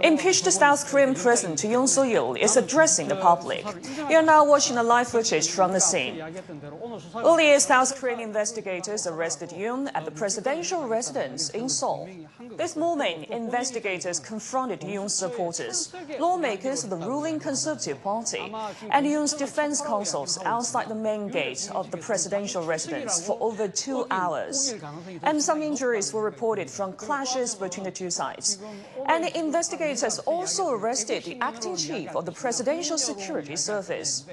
Impeached South Korean President Yoon Suk-yeol is addressing the public. You are now watching the live footage from the scene. Earlier, South Korean investigators arrested Yoon at the presidential residence in Seoul. This morning, investigators confronted Yoon's supporters, lawmakers of the ruling Conservative Party, and Yoon's defense counsels outside the main gate of the presidential residence for over 2 hours. And some injuries were reported from clashes between the two sides. And the investigators also arrested the acting chief of the Presidential Security Service.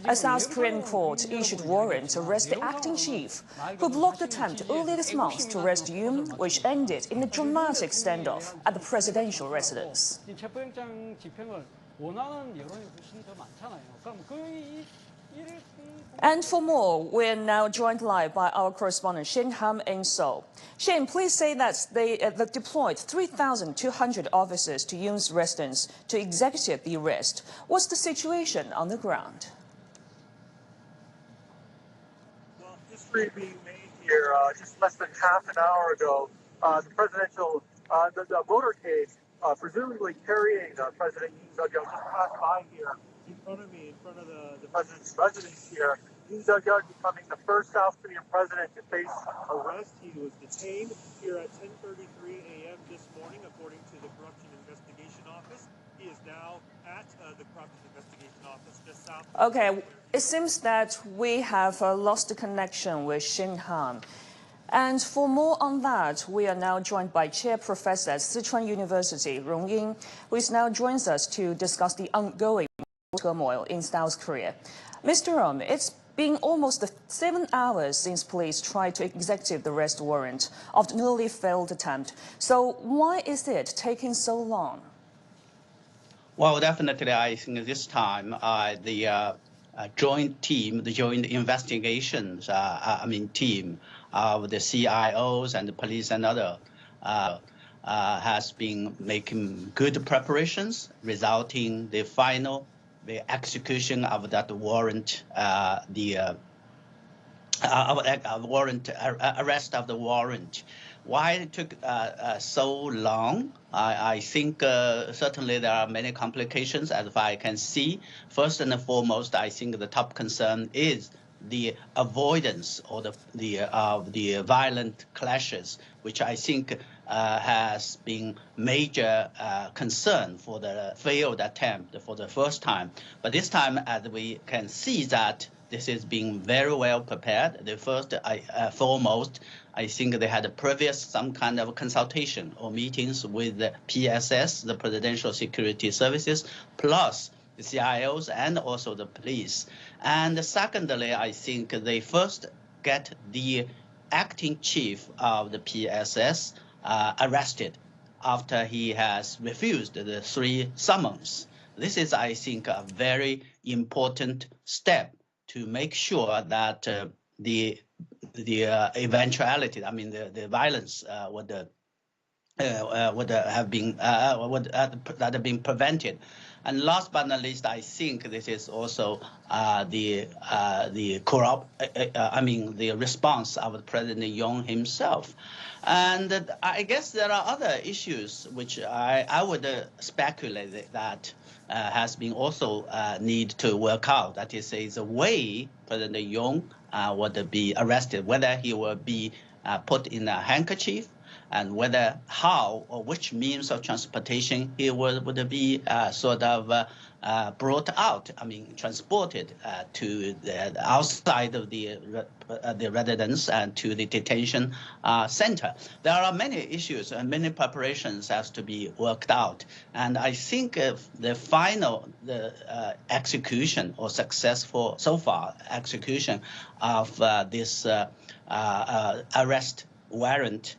A South Korean court issued warrant to arrest the acting chief, who blocked the attempt earlier this month to arrest Yoon, which ended in a dramatic standoff at the presidential residence. And for more, we're now joined live by our correspondent Shin Ham in Seoul. Shin, please say that they deployed 3,200 officers to Yoon's residence to execute the arrest. What's the situation on the ground? Well, history being made here. Just less than half an hour ago, the presidential the motorcade, presumably carrying President Yoon Suk-yeol, just passed by here in front of me, in front of the president's residence here. Yoon Suk-yeol becoming the first South Korean president to face arrest. He was detained here at 10:33 a.m. this morning, according to the Corruption Investigation Office. He is now at the Corruption Investigation Office just south. Okay, it seems that we have lost the connection with Shin Han. And for more on that, we are now joined by Chair Professor at Sichuan University, Rong Ying, who is now joins us to discuss the ongoing turmoil in South Korea. Mr. It's been almost 7 hours since police tried to execute the arrest warrant of the nearly failed attempt. So why is it taking so long? Well, definitely, I think this time the joint team, the joint investigations, team of the CIOs and the police and other has been making good preparations, resulting the execution of that warrant, arrest of the warrant. Why it took so long? I think certainly there are many complications, as I can see. First and foremost, I think the top concern is the avoidance or the violent clashes, which I think has been major concern for the failed attempt for the first time. But this time, as we can see that this is being very well prepared. The first, foremost, I think they had some kind of consultation or meetings with the PSS, the Presidential Security Services, plus the CIOs and also the police. And secondly, I think they first get the acting chief of the PSS arrested after he has refused the 3 summons. This is, I think, a very important step to make sure that the eventuality, the violence would have been prevented. And last but not least, I think this is also the response of President Yoon himself. And I guess there are other issues which I would speculate that has been also need to work out. That is the way President Yoon would be arrested, whether he will be put in a handkerchief, and whether how or which means of transportation he would be brought out, transported to the outside of the residence and to the detention center. There are many issues and many preparations has to be worked out. And I think the final execution or successful so far execution of this arrest warrant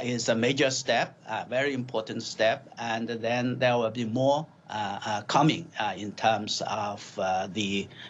is a major step, a very important step, and then there will be more coming in terms of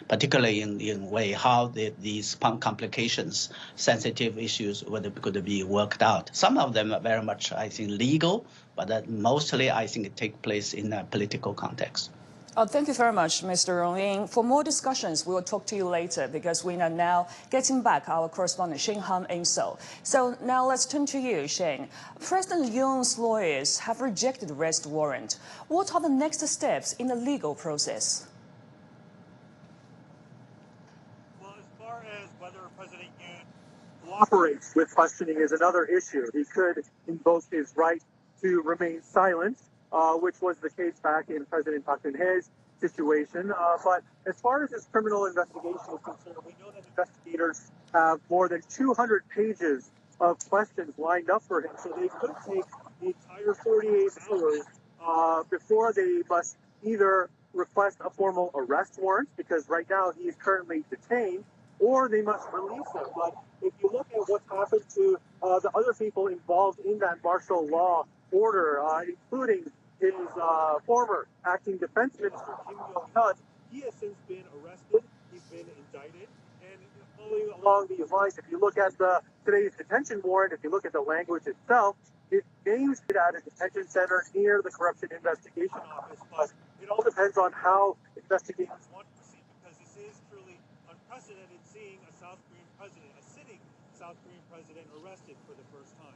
particularly in way how these complications, sensitive issues could be worked out. Some of them are very much, I think, legal, but mostly I think it takes place in a political context. Thank you very much, Mr. Rong Ying. For more discussions, we will talk to you later because we are now getting back our correspondent Shin Han in Seoul. So now let's turn to you, Shin. President Yoon's lawyers have rejected the arrest warrant. What are the next steps in the legal process? Well, as far as whether President Yoon cooperates with questioning is another issue. He could invoke his right to remain silent, which was the case back in President Park Geun-hye's situation. But as far as his criminal investigation is concerned, we know that investigators have more than 200 pages of questions lined up for him. So they could take the entire 48 hours before they must either request a formal arrest warrant, because right now he is currently detained, or they must release him. But if you look at what's happened to the other people involved in that martial law order, including his former acting defense minister, Kim Yong-hyun, he has since been arrested. He's been indicted. And following along these lines, if you look at today's detention warrant, if you look at the language itself, it names it at a detention center near the Corruption Investigation Office. But it all depends on how investigators want to proceed, because this is truly unprecedented, seeing a South Korean president, a sitting South Korean president, arrested for the first time.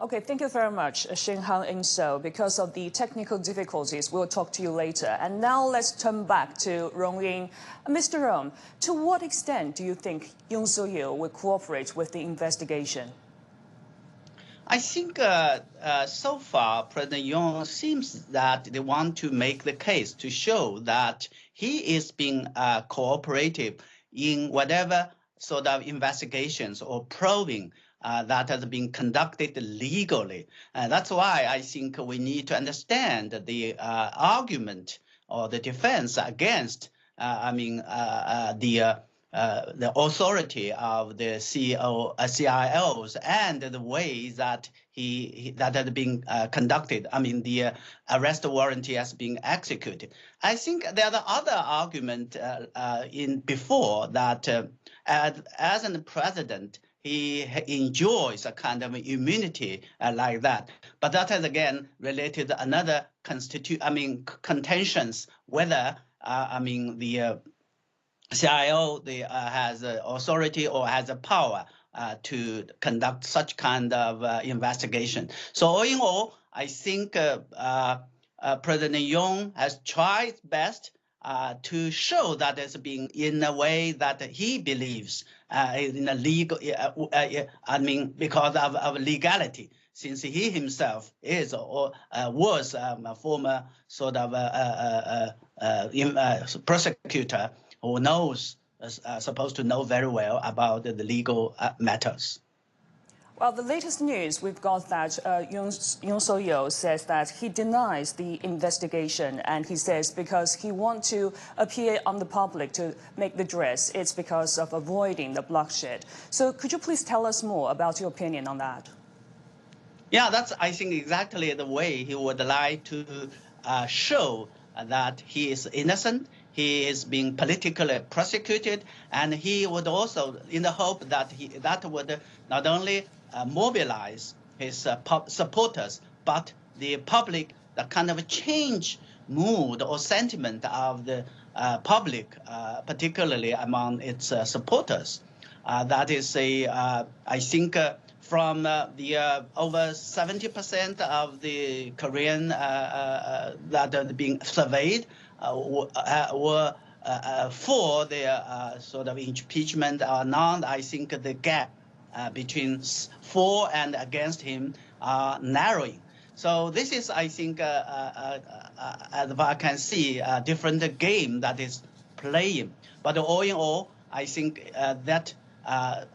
Okay, thank you very much, Shin Han in Seoul. Because of the technical difficulties, we'll talk to you later. And now let's turn back to Rong Ying. Mr. Rong, to what extent do you think Yoon Suk-yeol will cooperate with the investigation? I think so far, President Yoon seems that they want to make the case to show that he is being cooperative in whatever sort of investigations or probing that has been conducted legally. That's why I think we need to understand the argument or the defense against, the authority of the CIOs and the way that that had been conducted. The arrest warrant has been executed. I think there are other argument before that as a president, he enjoys a kind of immunity like that. But that is again related to another contentions whether the CIO has authority or has a power to conduct such kind of investigation. So all in all, I think President Yoon has tried best to show that it's being in a way that he believes in a legal, because of legality, since he himself is or was a former sort of prosecutor who knows, supposed to know very well about the legal matters. Well, the latest news we've got that Yoon Suk-yeol says that he denies the investigation, and he says because he wants to appear on the public to make the dress, it's because of avoiding the bloodshed. So could you please tell us more about your opinion on that? Yeah, that's, I think, exactly the way he would like to show that he is innocent. He is being politically prosecuted, and he would also, in the hope that that would not only mobilize his supporters, but the public, the kind of change mood or sentiment of the public, particularly among its supporters. That is I think from the over 70% of the Korean that are being surveyed were for the sort of impeachment or not. I think the gap between for and against him are narrowing. So this is, I think, as I can see, a different game that is playing. But all in all, I think that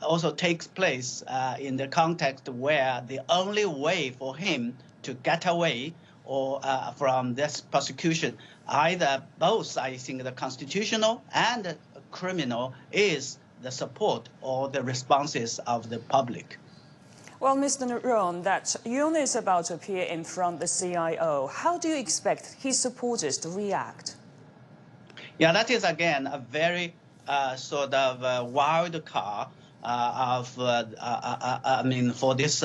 also takes place in the context where the only way for him to get away or from this prosecution, either both, I think, the constitutional and criminal, is the support or the responses of the public. Well, Mr. Rong, that Yoon is about to appear in front of the CIO. How do you expect his supporters to react? Yeah, that is, again, a very sort of wild card for this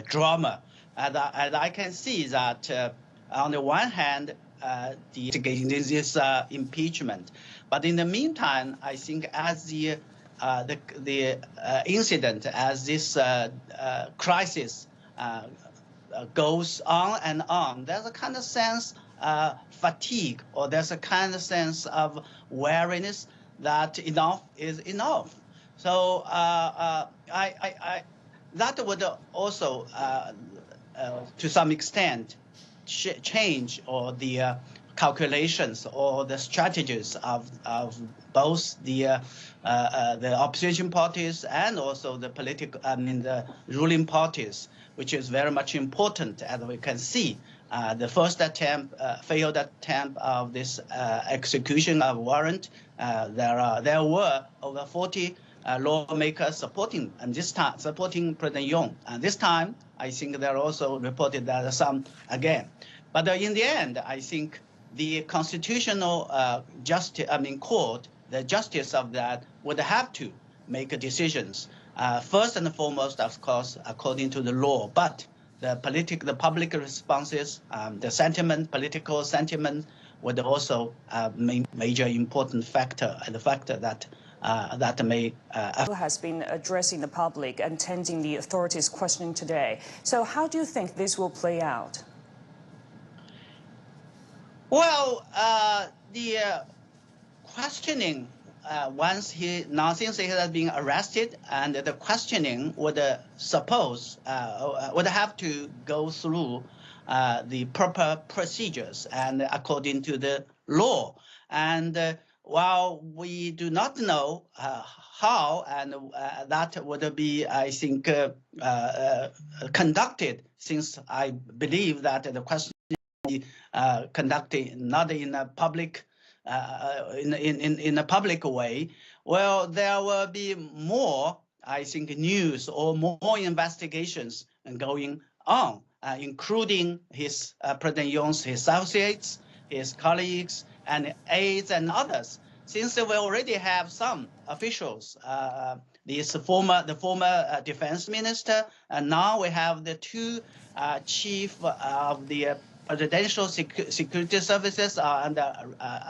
drama. And I can see that on the one hand, investigating this impeachment. But in the meantime, I think as the incident, as this crisis goes on and on, there's a kind of sense fatigue, or there's a kind of sense of weariness that enough is enough. So that would also, to some extent, change or the calculations or the strategies of both the opposition parties and also the the ruling parties, which is very much important, as we can see. The first attempt, failed attempt of this execution of warrant. There were over 40 lawmakers supporting, and this time supporting President Yoon. And this time, I think there are also reported that some again. But in the end, I think the constitutional court, the justice of that would have to make decisions. First and foremost, of course, according to the law, but the public responses, the sentiment, political sentiment, would also major important factor, and the factor that may has been addressing the public and tending the authorities' questioning today. So how do you think this will play out? Well, the questioning, since he has been arrested, and the questioning would would have to go through the proper procedures and according to the law. And while we do not know how and that would be, I think, conducted, since I believe that the question be conducted not in a public in a public way, well, there will be more, I think, news or more investigations going on, including President Yoon's associates, his colleagues, and aides and others. Since we already have some officials, the former defense minister, and now we have the two chief of the presidential security services are under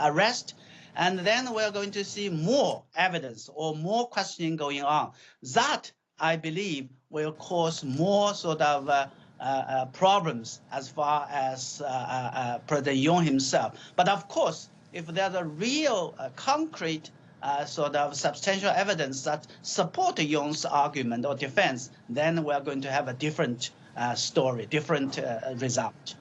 arrest, and then we're going to see more evidence or more questioning going on. That, I believe, will cause more sort of problems as far as President Yoon himself. But of course, if there's a real concrete sort of substantial evidence that support Yoon's argument or defense, then we're going to have a different story, different result.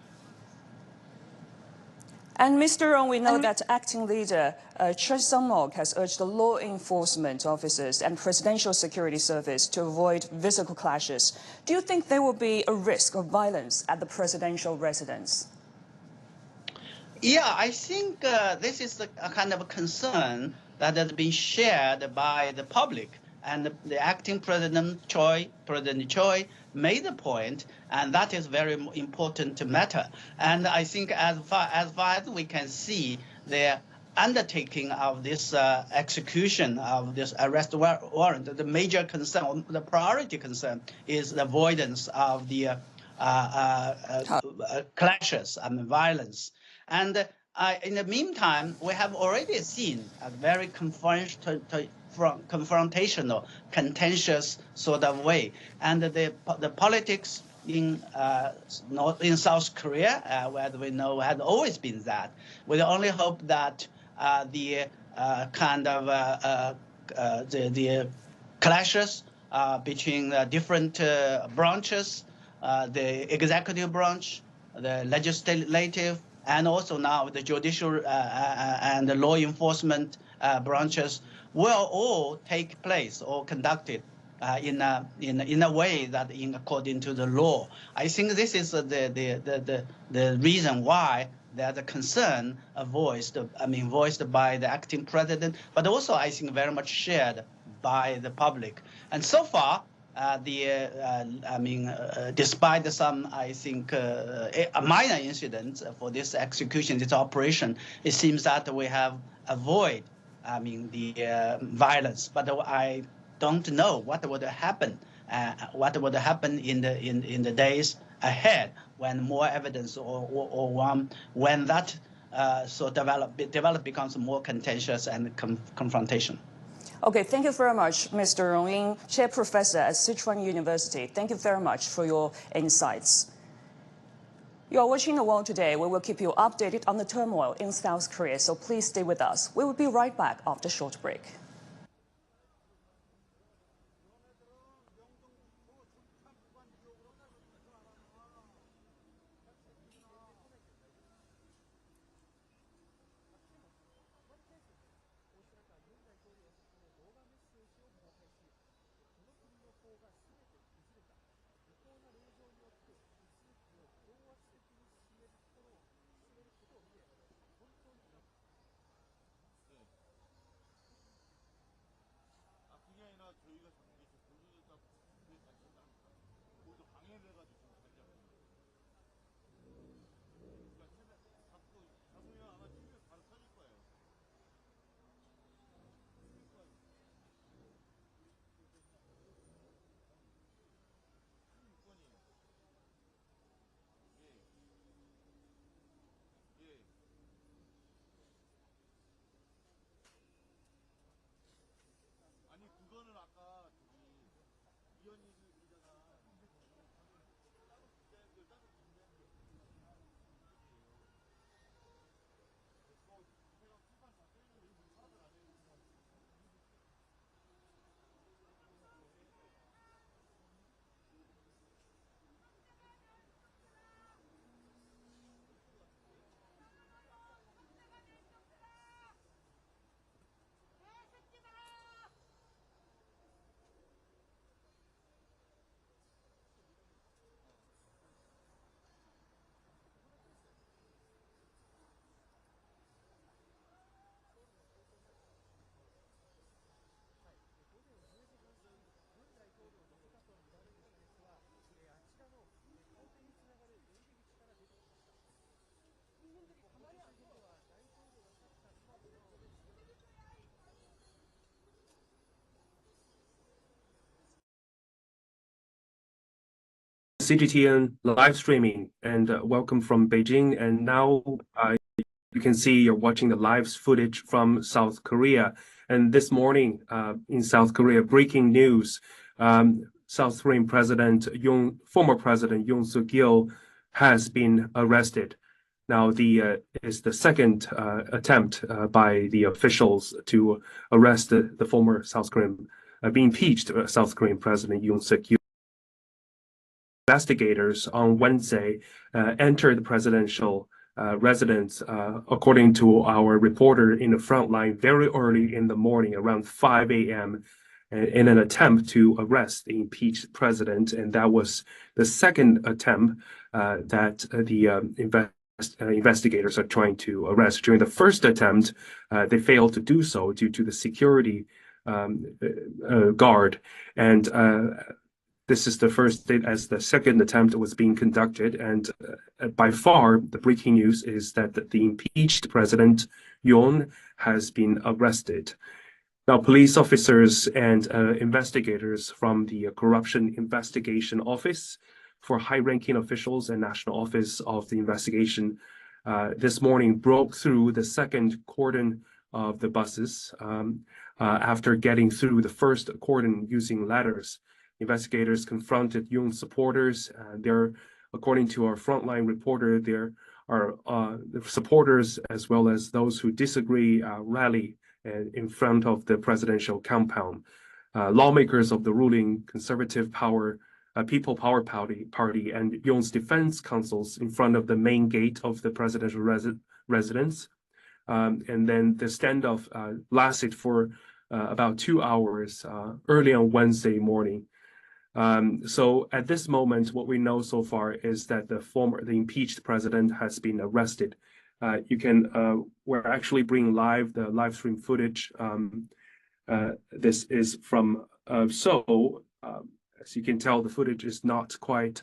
And Mr. Rong, we know that acting leader Choi Sung-mok has urged the law enforcement officers and presidential security service to avoid physical clashes. Do you think there will be a risk of violence at the presidential residence? Yeah, I think this is a kind of concern that has been shared by the public. And the acting President Choi, made the point, and that is very important matter. And I think as far as we can see, the undertaking of this execution of this arrest warrant, the major concern, the priority concern, is the avoidance of the clashes and violence. And in the meantime, we have already seen a very confrontational, contentious sort of way, and the politics in South Korea, where we know had always been that. We only hope that the kind of the clashes between different branches, the executive branch, the legislative, and also now the judicial and the law enforcement branches will all take place or conducted in a way that according to the law. I think this is the reason why there's a concern voiced by the acting president, but also I think very much shared by the public. And so far, despite some, I think, minor incidents for this execution, this operation, it seems that we have avoided, the violence. But I don't know what would happen. What would happen in the days ahead when more evidence or when that so develop becomes more contentious and confrontation. Okay, thank you very much, Mr. Rong Ying, Chair Professor at Sichuan University. Thank you very much for your insights. You are watching The World Today. We will keep you updated on the turmoil in South Korea, so please stay with us. We will be right back after a short break. CGTN live streaming and welcome from Beijing. And now you can see you're watching the live footage from South Korea. And this morning in South Korea, breaking news, South Korean former President Yoon Suk-yeol has been arrested. Now, is the second attempt by the officials to arrest the former South Korean, impeached South Korean President Yoon Suk-yeol. Investigators on Wednesday entered the presidential residence, according to our reporter in the front line, very early in the morning, around 5 a.m., in an attempt to arrest the impeached president. And that was the second attempt that the investigators are trying to arrest. During the first attempt, they failed to do so due to the security guard. And this is the first day as the second attempt was being conducted. And by far, the breaking news is that the impeached President Yoon has been arrested. Now, police officers and investigators from the Corruption Investigation Office for high-ranking officials and National Office of the Investigation this morning broke through the second cordon of the buses after getting through the first cordon using ladders. Investigators confronted Yoon supporters. According to our frontline reporter, there are the supporters as well as those who disagree rally in front of the presidential compound. Lawmakers of the ruling Conservative People Power Party and Yoon's defense counsels in front of the main gate of the presidential residence. And then the standoff lasted for about 2 hours early on Wednesday morning. So at this moment, what we know so far is that the impeached president has been arrested. We're actually bringing the live stream footage. This is from Seoul. As you can tell, the footage is not quite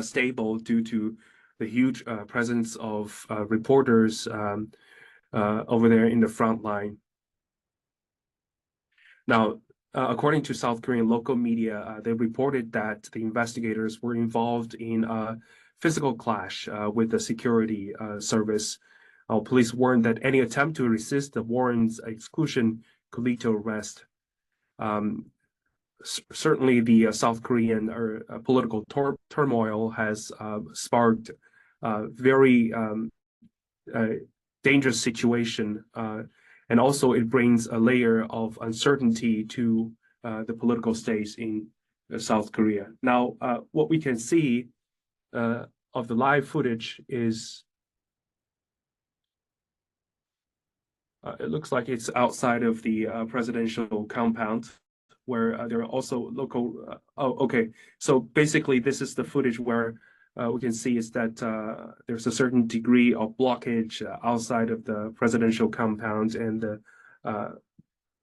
stable due to the huge presence of reporters over there in the front line. Now, according to South Korean local media, they reported that the investigators were involved in a physical clash with the security service. Our police warned that any attempt to resist the warrant's exclusion could lead to arrest. Certainly, the South Korean political turmoil has sparked very dangerous situation, and also it brings a layer of uncertainty to the political stage in South Korea. Now, what we can see of the live footage is it looks like it's outside of the presidential compound, where there are also local. Okay. So basically, this is the footage where we can see is that there's a certain degree of blockage outside of the presidential compound, and the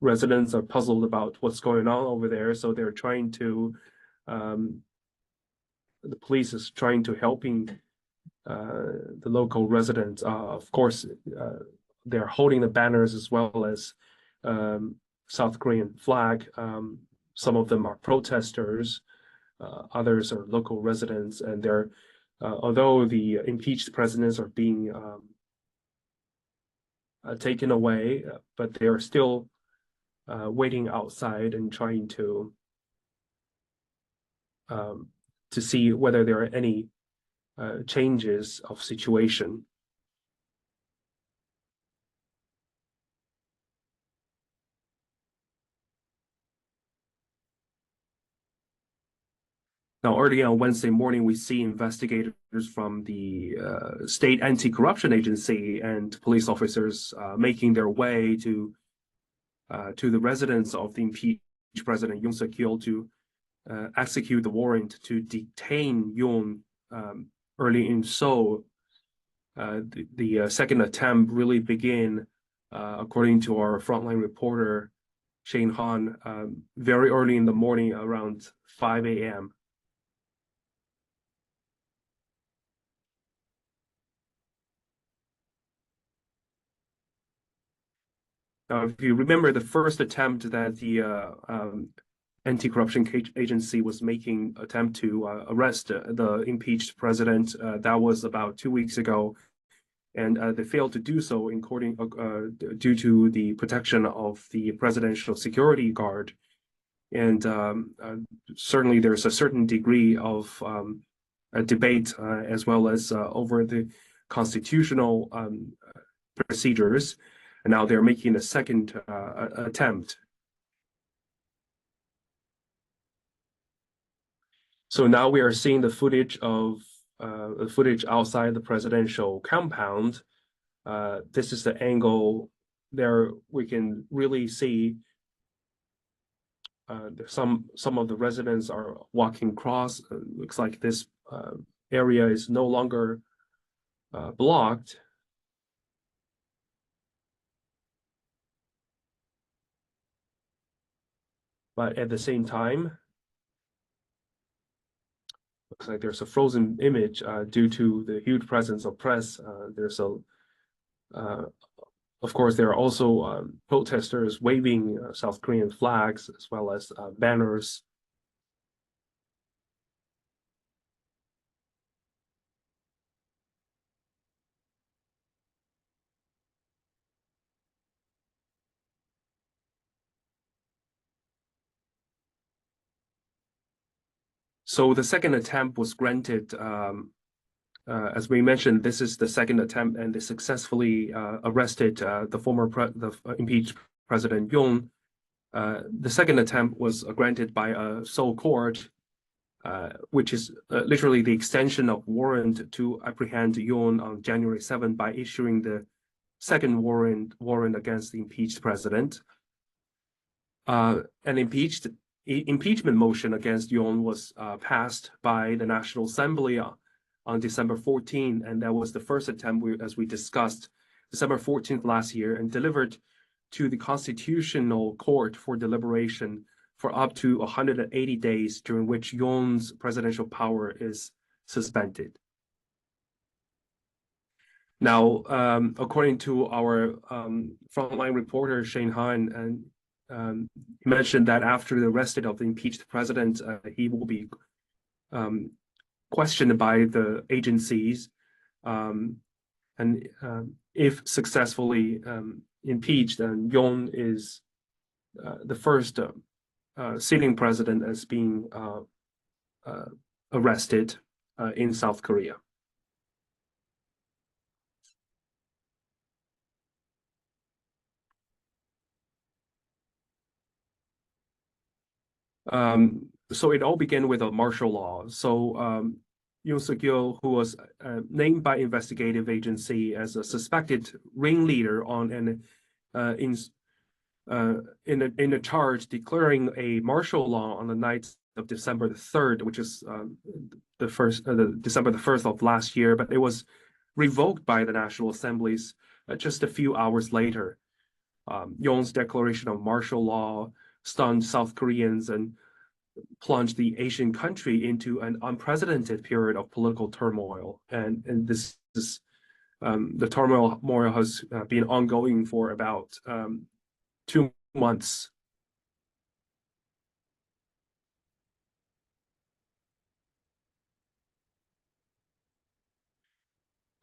residents are puzzled about what's going on over there. So they're trying to. The police is trying to helping the local residents. Of course, they're holding the banners as well as South Korean flag. Some of them are protesters, others are local residents, and they're although the impeached presidents are being taken away, but they are still waiting outside and trying to see whether there are any changes of situation. Now, early on Wednesday morning, we see investigators from the state anti-corruption agency and police officers making their way to the residence of the impeached President Yoon Suk-yeol to execute the warrant to detain Yoon early in Seoul. The second attempt really began, according to our frontline reporter, Shane Han, very early in the morning, around 5 a.m. Now, if you remember the first attempt that the anti-corruption agency was making attempt to arrest the impeached president, that was about 2 weeks ago, and they failed to do so due to the protection of the presidential security guard. And certainly there's a certain degree of a debate as well as over the constitutional procedures. And now they're making a second attempt. So now we are seeing the footage of outside the presidential compound. This is the angle there. We can really see some of the residents are walking across. Looks like this area is no longer blocked. But at the same time, looks like there's a frozen image due to the huge presence of press. Of course, there are also protesters waving South Korean flags as well as banners. So the second attempt was granted. As we mentioned, this is the second attempt, and they successfully arrested the impeached President Yoon. The second attempt was granted by a Seoul court, which is literally the extension of warrant to apprehend Yoon on January 7th by issuing the second warrant against the impeached president. An impeachment motion against Yoon was passed by the National Assembly on December 14th, and that was the first attempt, as we discussed, December 14th last year, and delivered to the Constitutional Court for deliberation for up to 180 days, during which Yoon's presidential power is suspended. Now, according to our frontline reporter, Shane Han, and he mentioned that after the arrest of the impeached president, he will be questioned by the agencies. And if successfully impeached, then Yoon is the first sitting president as being arrested in South Korea. So it all began with a martial law. So Yoon Suk-yeol, who was named by investigative agency as a suspected ringleader on in a charge declaring a martial law on the night of December the 3rd, which is the December the 1st of last year, but it was revoked by the National Assemblies just a few hours later. Yoon's declaration of martial law stunned South Koreans and plunged the Asian country into an unprecedented period of political turmoil. And this is the turmoil has been ongoing for about 2 months.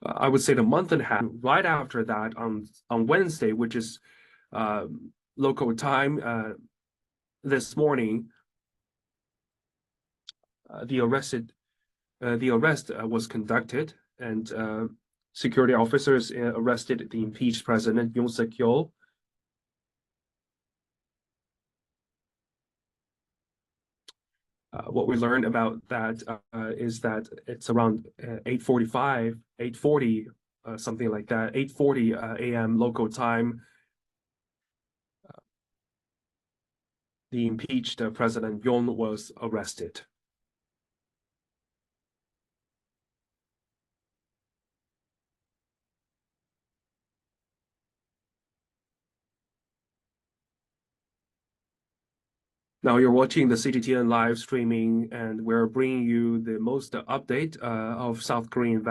I would say the month and a half right after that on Wednesday, which is local time this morning, the arrest was conducted, and security officers arrested the impeached President Yoon Suk-yeol. What we learned about that is that it's around 8:45, 8:40, something like that, 8:40 a.m. local time. The impeached President Yoon was arrested. Now you're watching the CGTN live streaming, and we're bringing you the most update of South Korean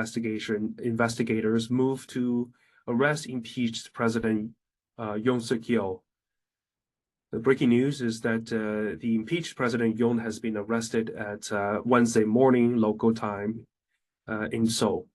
investigators' move to arrest impeached President Yoon Suk-yeol. The breaking news is that the impeached President Yoon has been arrested at Wednesday morning local time in Seoul.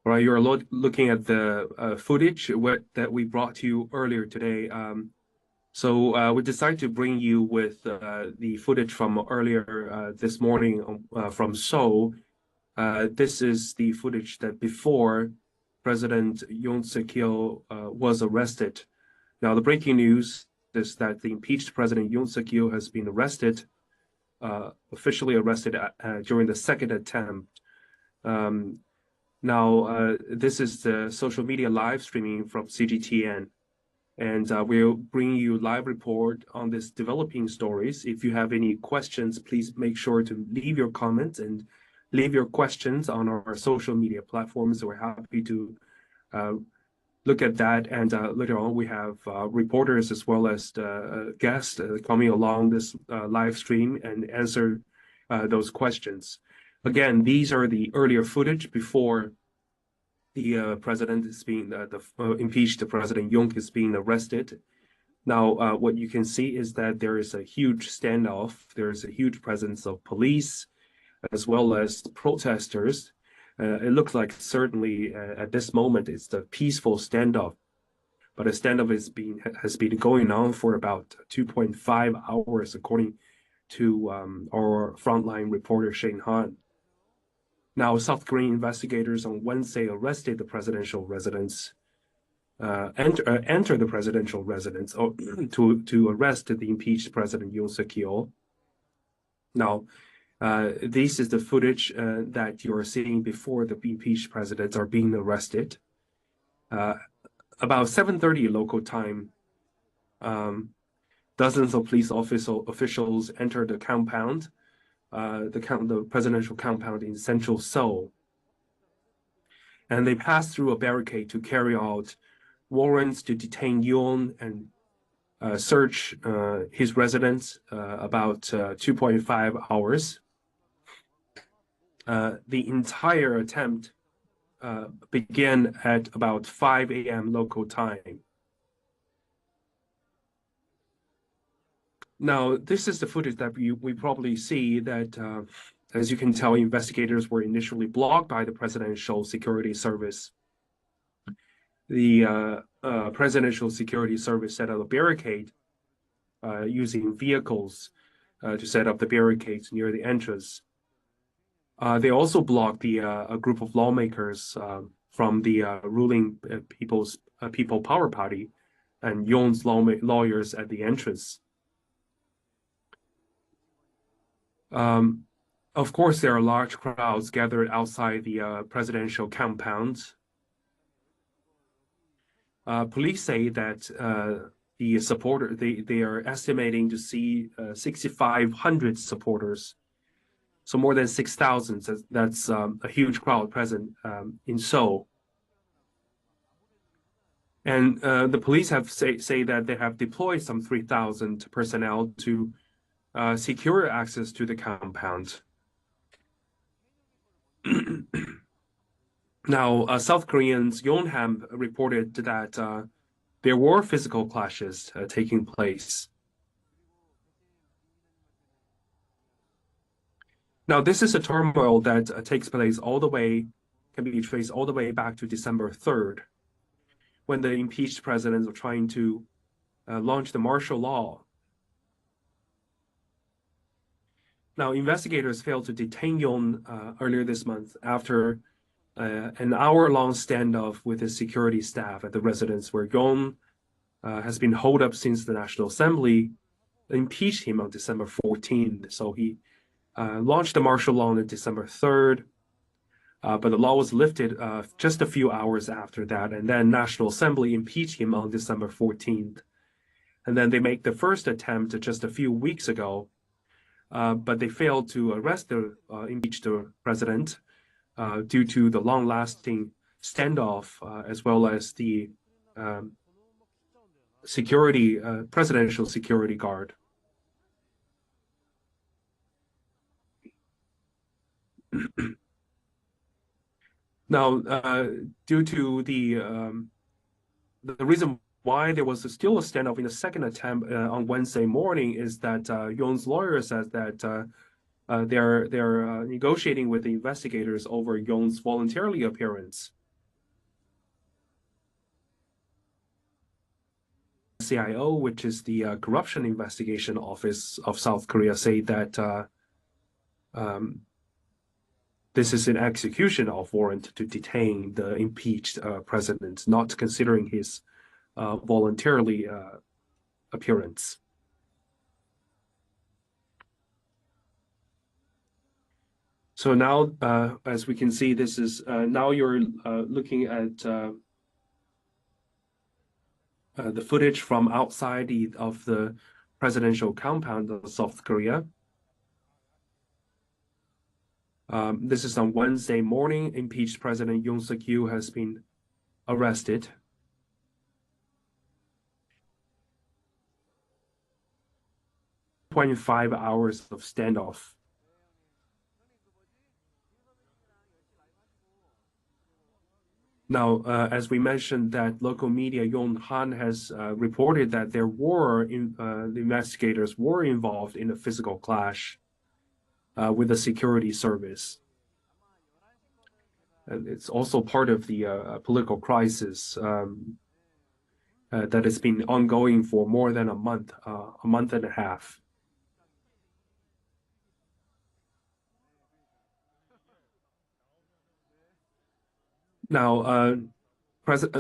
Right, you're looking at the footage that we brought to you earlier today. So we decided to bring you with the footage from earlier this morning from Seoul. This is the footage that before President Yoon Suk-yeol was arrested. Now, the breaking news is that the impeached President Yoon Suk-yeol has been arrested, officially arrested during the second attempt. Now, this is the social media live streaming from CGTN. and we'll bring you live report on this developing stories. If you have any questions, please make sure to leave your comments and leave your questions on our social media platforms. We're happy to look at that, and later on we have reporters as well as guests coming along this live stream and answer those questions. Again, these are the earlier footage before the president is being impeached. President Yoon is being arrested. Now, what you can see is that there is a huge standoff. There is a huge presence of police as well as protesters. It looks like certainly at this moment it's the peaceful standoff, but a standoff has been going on for about 2.5 hours, according to our frontline reporter Shane Han. Now, South Korean investigators on Wednesday arrested the presidential residence, enter the presidential residence to arrest the impeached President Yoon Suk-yeol. Now, this is the footage that you're seeing before the impeached presidents are being arrested. About 7:30 local time, dozens of police officials entered the compound, the presidential compound in central Seoul. And they passed through a barricade to carry out warrants to detain Yoon and search his residence about 2.5 hours. The entire attempt began at about 5 a.m. local time. Now, this is the footage that we probably see that, as you can tell, investigators were initially blocked by the Presidential Security Service. The Presidential Security Service set up a barricade using vehicles to set up the barricades near the entrance. They also blocked a group of lawmakers from the ruling People Power Party and Yoon's lawyers at the entrance. Of course, there are large crowds gathered outside the presidential compound. Police say that the supporter they are estimating to see 6,500 supporters, so more than 6,000. That's a huge crowd present in Seoul. And the police have say that they have deployed some 3,000 personnel to secure access to the compound. Now, South Koreans Yonhap reported that there were physical clashes taking place. Now, this is a turmoil that takes place can be traced all the way back to December 3rd, when the impeached presidents were trying to launch the martial law. Now, investigators failed to detain Yoon earlier this month after an hour-long standoff with his security staff at the residence, where Yoon has been holed up since the National Assembly impeached him on December 14th. So he launched the martial law on December 3rd, but the law was lifted just a few hours after that, and then National Assembly impeached him on December 14th. And then they make the first attempt just a few weeks ago, but they failed to arrest the impeached president due to the long-lasting standoff, as well as the presidential security guard. Now, due to the reason why there was still a standoff in the second attempt on Wednesday morning is that Yoon's lawyer says that they're negotiating with the investigators over Yoon's voluntary appearance. CIO, which is the Corruption Investigation Office of South Korea, say that this is an execution of warrant to detain the impeached president, not considering his voluntarily appearance. So now, as we can see, this is now you're looking at the footage from outside of the presidential compound of South Korea. This is on Wednesday morning. Impeached President Yoon Suk-yeol has been arrested. .5 hours of standoff. Now, as we mentioned, that local media Yonhap has reported that the investigators were involved in a physical clash with the security service. And it's also part of the political crisis that has been ongoing for more than a month and a half. Now,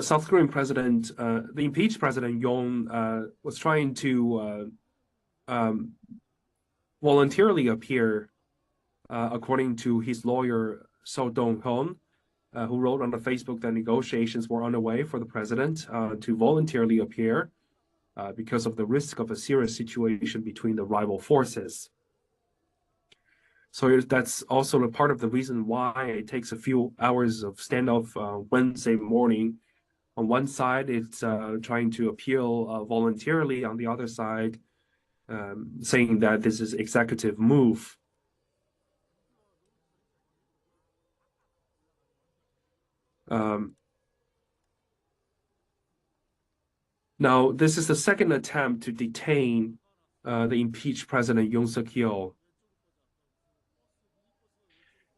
South Korean president, the impeached President Yoon was trying to voluntarily appear, according to his lawyer, So Dong-hyun, who wrote on the Facebook that negotiations were underway for the president to voluntarily appear because of the risk of a serious situation between the rival forces. So that's also a part of the reason why it takes a few hours of standoff Wednesday morning. On one side, it's trying to appeal voluntarily. On the other side, saying that this is executive move. Now, this is the second attempt to detain the impeached President Yoon Suk-yeol.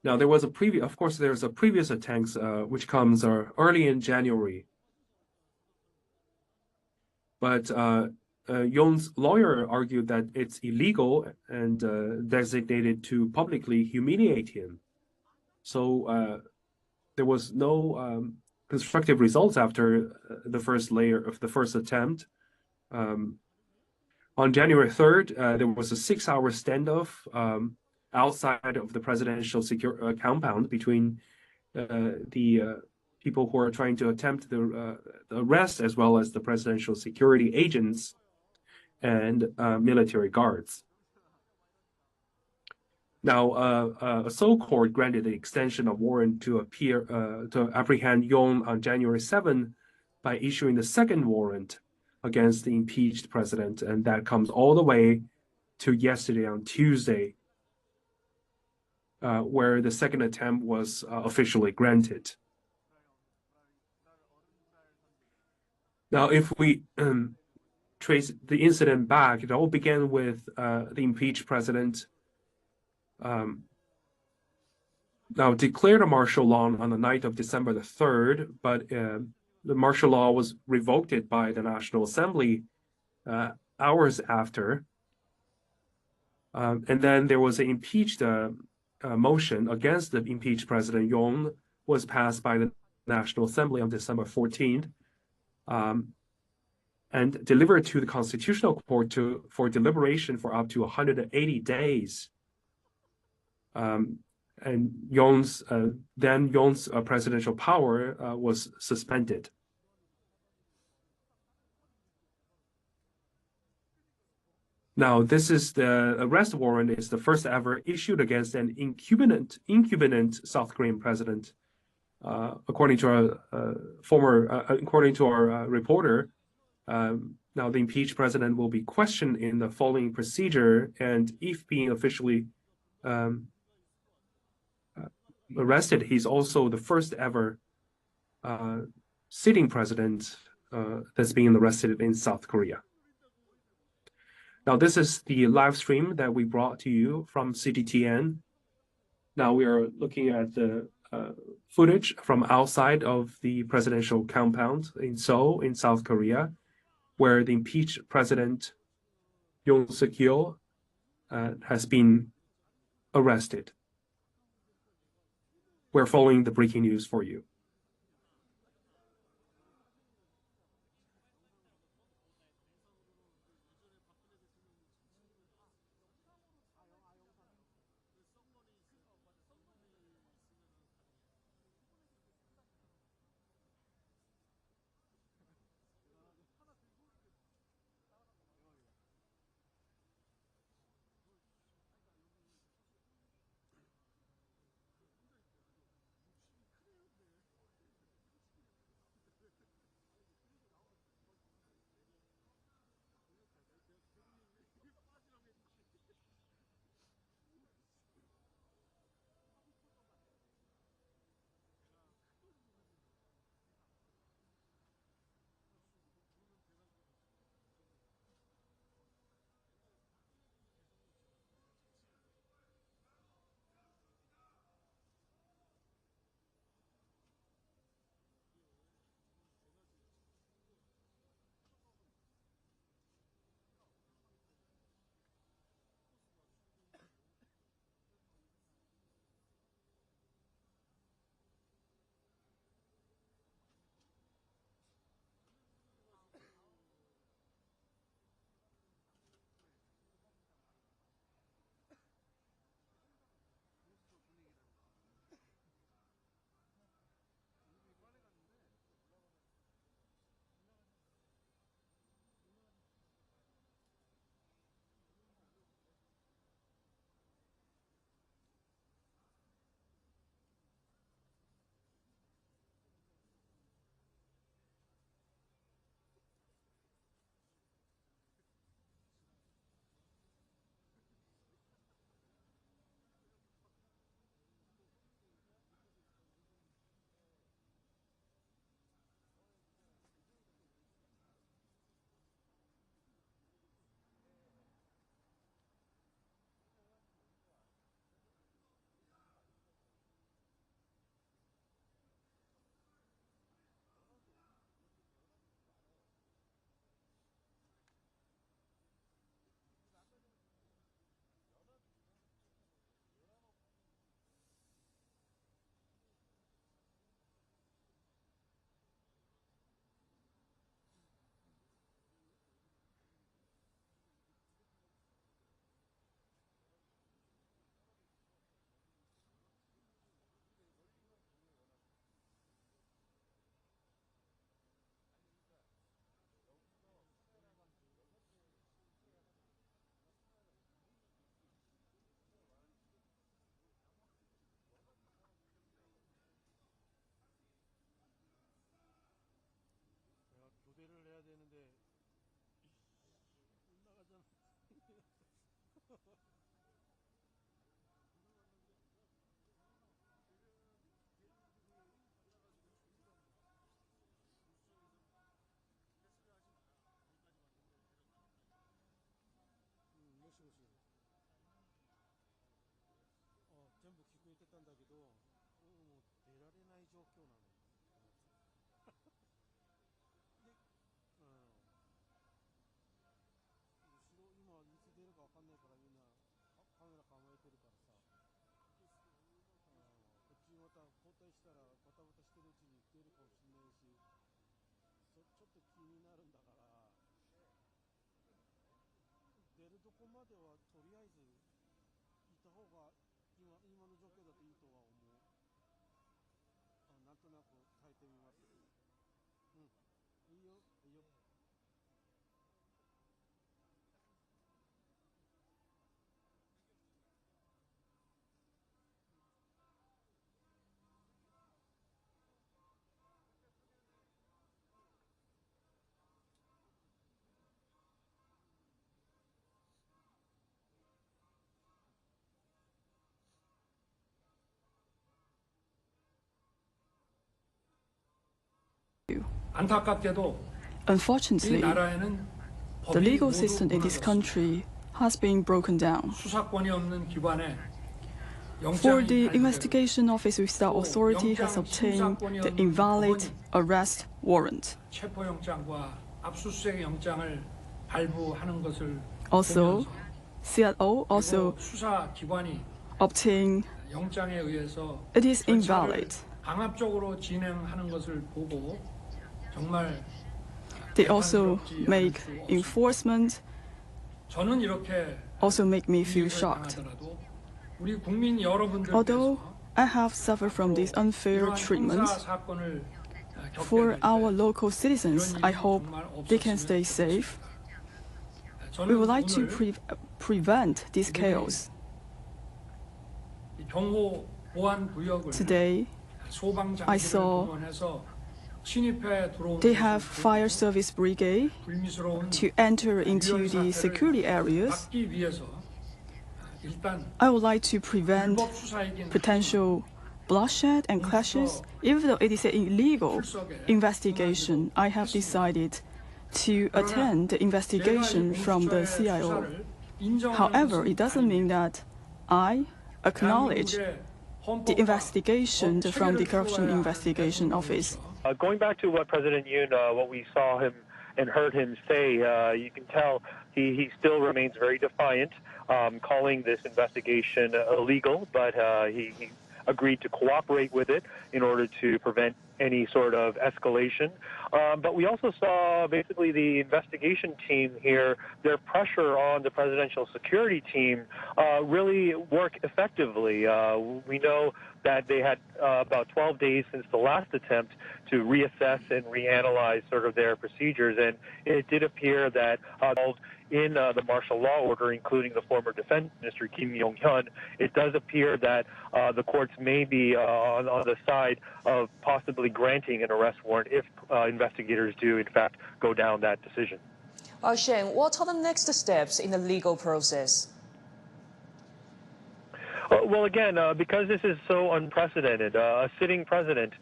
Now, there was a previous, of course, there's a previous attacks which comes early in January. But Yoon's lawyer argued that it's illegal and designated to publicly humiliate him. So there was no constructive results after the first layer of the first attempt. On January 3rd, there was a 6-hour standoff outside of the presidential compound between the people who are trying to attempt the arrest, as well as the presidential security agents and military guards. Now, a Seoul court granted the extension of warrant to apprehend Yoon on January 7 by issuing the second warrant against the impeached president, and that comes all the way to yesterday on Tuesday, where the second attempt was officially granted. Now, if we trace the incident back, it all began with the impeached president now declared a martial law on the night of December the 3rd, but the martial law was revoked by the National Assembly hours after. And then there was an impeached motion against the impeached President Yoon was passed by the National Assembly on December 14th and delivered to the Constitutional Court for deliberation for up to 180 days. And Yoon's presidential power was suspended. Now, this is the arrest warrant is the first ever issued against an incumbent South Korean president. According to our reporter, now the impeached president will be questioned in the following procedure, and if being officially arrested, he's also the first ever sitting president that's being arrested in South Korea. Now, this is the live stream that we brought to you from CGTN. Now we are looking at the footage from outside of the presidential compound in Seoul, in South Korea, where the impeached President Yoon Suk-yeol has been arrested. We're following the breaking news for you. 全部聞こえてたんだけど、もう出られない状況なの。で、後ろ今いつ出るかわかんないからみんなカメラ構えてるからさ、こっちまた交代したらバタバタしてるうちに出るかもしれないし、ちょっと気になるんだから、出るとこまではとりあえずいた方が今の状況だといいとは思う。なんとなく耐えてみます。うん、いいよ、いいよ。Unfortunately, the legal system in this country has been broken down. For the investigation office without authority has obtained the invalid arrest warrant. Also, CRO also obtained it is invalid. They also make enforcement, also make me feel shocked. Although I have suffered from this unfair treatment, for our local citizens, I hope they can stay safe. We would like to prevent this chaos. Today, I saw they have fire service brigade to enter into the security areas. I would like to prevent potential bloodshed and clashes. Even though it is an illegal investigation, I have decided to attend the investigation from the CIO. However, it doesn't mean that I acknowledge the investigation from the Corruption Investigation Office. Going back to what President Yoon, what we saw him and heard him say, you can tell he still remains very defiant, calling this investigation illegal, but he agreed to cooperate with it in order to prevent any sort of escalation. But we also saw basically the investigation team here, their pressure on the presidential security team really work effectively. We know that they had about 12 days since the last attempt to reassess and reanalyze sort of their procedures, and it did appear that in the martial law order, including the former defense minister Kim Yong-hyun, it does appear that the courts may be on the side of possibly granting an arrest warrant if investigators do, in fact, go down that decision. Shane, what are the next steps in the legal process? Well, again, because this is so unprecedented, a sitting president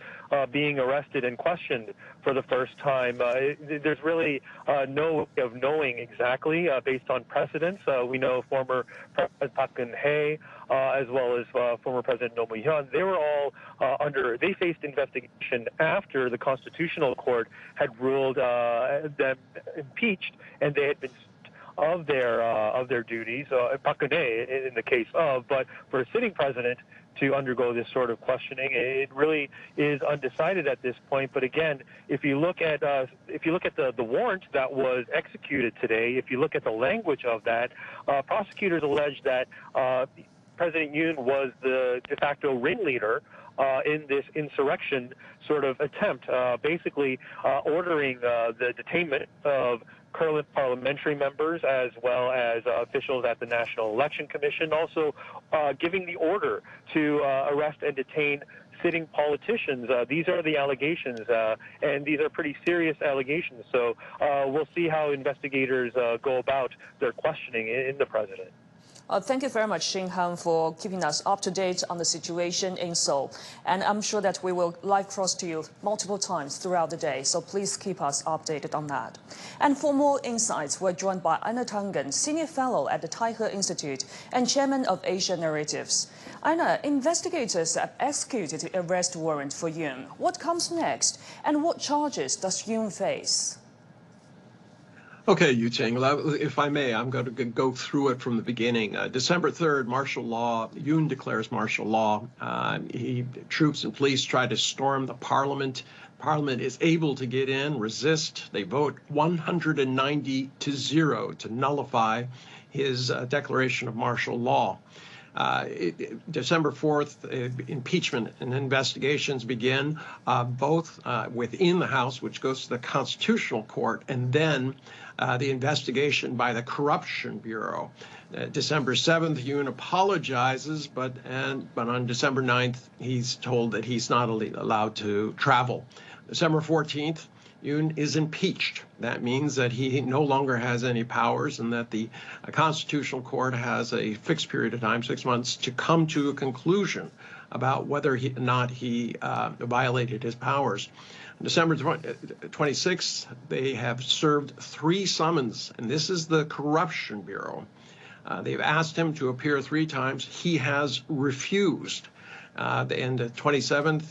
being arrested and questioned for the first time, there's really no way of knowing exactly based on precedents. We know former President Park Geun-hye as well as former President Roh Moo-hyun, they were all they faced investigation after the Constitutional Court had ruled them impeached, and they had been of their duties, Park Geun-hye in the case of, but for a sitting president to undergo this sort of questioning, it really is undecided at this point. But again, if you look at the warrant that was executed today, if you look at the language of that, prosecutors allege that President Yoon was the de facto ringleader in this insurrection sort of attempt, basically ordering the detainment of current parliamentary members as well as officials at the National Election Commission, also giving the order to arrest and detain sitting politicians. These are the allegations, and these are pretty serious allegations. So we'll see how investigators go about their questioning in the president. Thank you very much, Shin Han, for keeping us up to date on the situation in Seoul. And I'm sure that we will live cross to you multiple times throughout the day, so please keep us updated on that. And for more insights, we're joined by Aina Tangen, Senior Fellow at the Taihe Institute and Chairman of Asia Narratives. Aina, investigators have executed the arrest warrant for Yoon. What comes next, and what charges does Yoon face? Okay, Yu Ching, if I may, I'm going to go through it from the beginning. December 3rd, martial law. Yoon declares martial law. Troops and police try to storm the parliament. Parliament is able to get in, resist. They vote 190-0 to nullify his declaration of martial law. December 4th, impeachment and investigations begin, both within the House, which goes to the Constitutional Court, and then the investigation by the Corruption Bureau. December 7th, Yoon apologizes, but on December 9th, he's told that he's not allowed to travel. December 14th, Yoon is impeached. That means that he no longer has any powers and that the Constitutional Court has a fixed period of time, 6 months, to come to a conclusion about whether or not he violated his powers. On December 26th, they have served 3 summons, and this is the Corruption Bureau. They've asked him to appear 3 times. He has refused. And the 27th,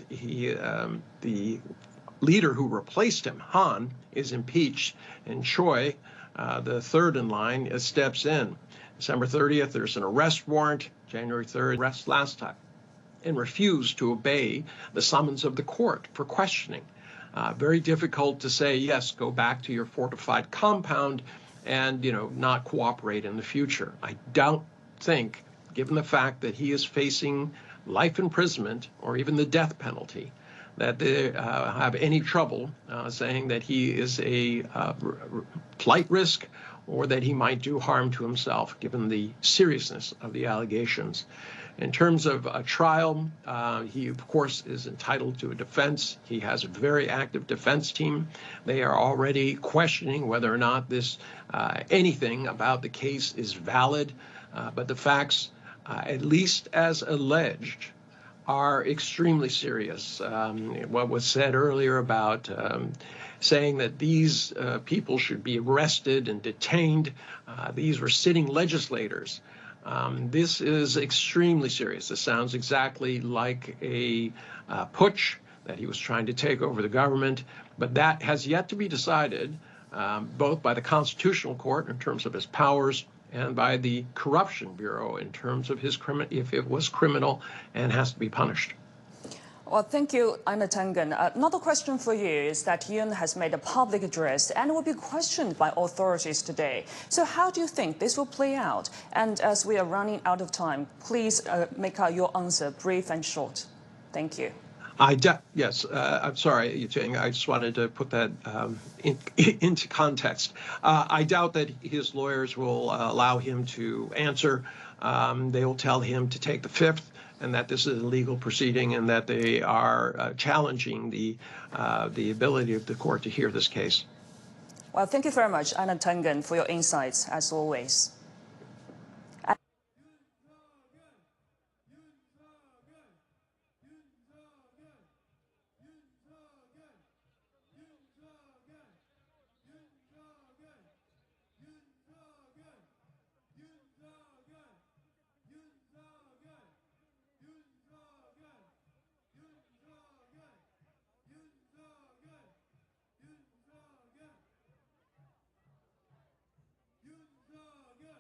the leader who replaced him, Han, is impeached, and Choi, the third in line, steps in. December 30th, there's an arrest warrant. January 3rd, arrest last time, and refused to obey the summons of the court for questioning. Very difficult to say, yes, go back to your fortified compound and, not cooperate in the future. I don't think, given the fact that he is facing life imprisonment or even the death penalty, that they have any trouble saying that he is a flight risk or that he might do harm to himself, given the seriousness of the allegations. In terms of a trial, he, of course, is entitled to a defense. He has a very active defense team. They are already questioning whether or not anything about the case is valid, but the facts, at least as alleged, are extremely serious. What was said earlier about saying that these people should be arrested and detained, these were sitting legislators. This is extremely serious. This sounds exactly like a putsch, that he was trying to take over the government, but that has yet to be decided, both by the Constitutional Court in terms of his powers and by the Corruption Bureau in terms of if it was criminal and has to be punished. Well, thank you, Aina Tangen. Another question for you is that Yoon has made a public address and will be questioned by authorities today. So how do you think this will play out? And as we are running out of time, please make out your answer brief and short. Thank you. Yes, I'm sorry, Yu Ching. I just wanted to put that into context. I doubt that his lawyers will allow him to answer. They will tell him to take the fifth, and that this is a legal proceeding, and that they are challenging the ability of the court to hear this case. Well, thank you very much, Aina Tangen, for your insights, as always. Yoon Suk-yeol.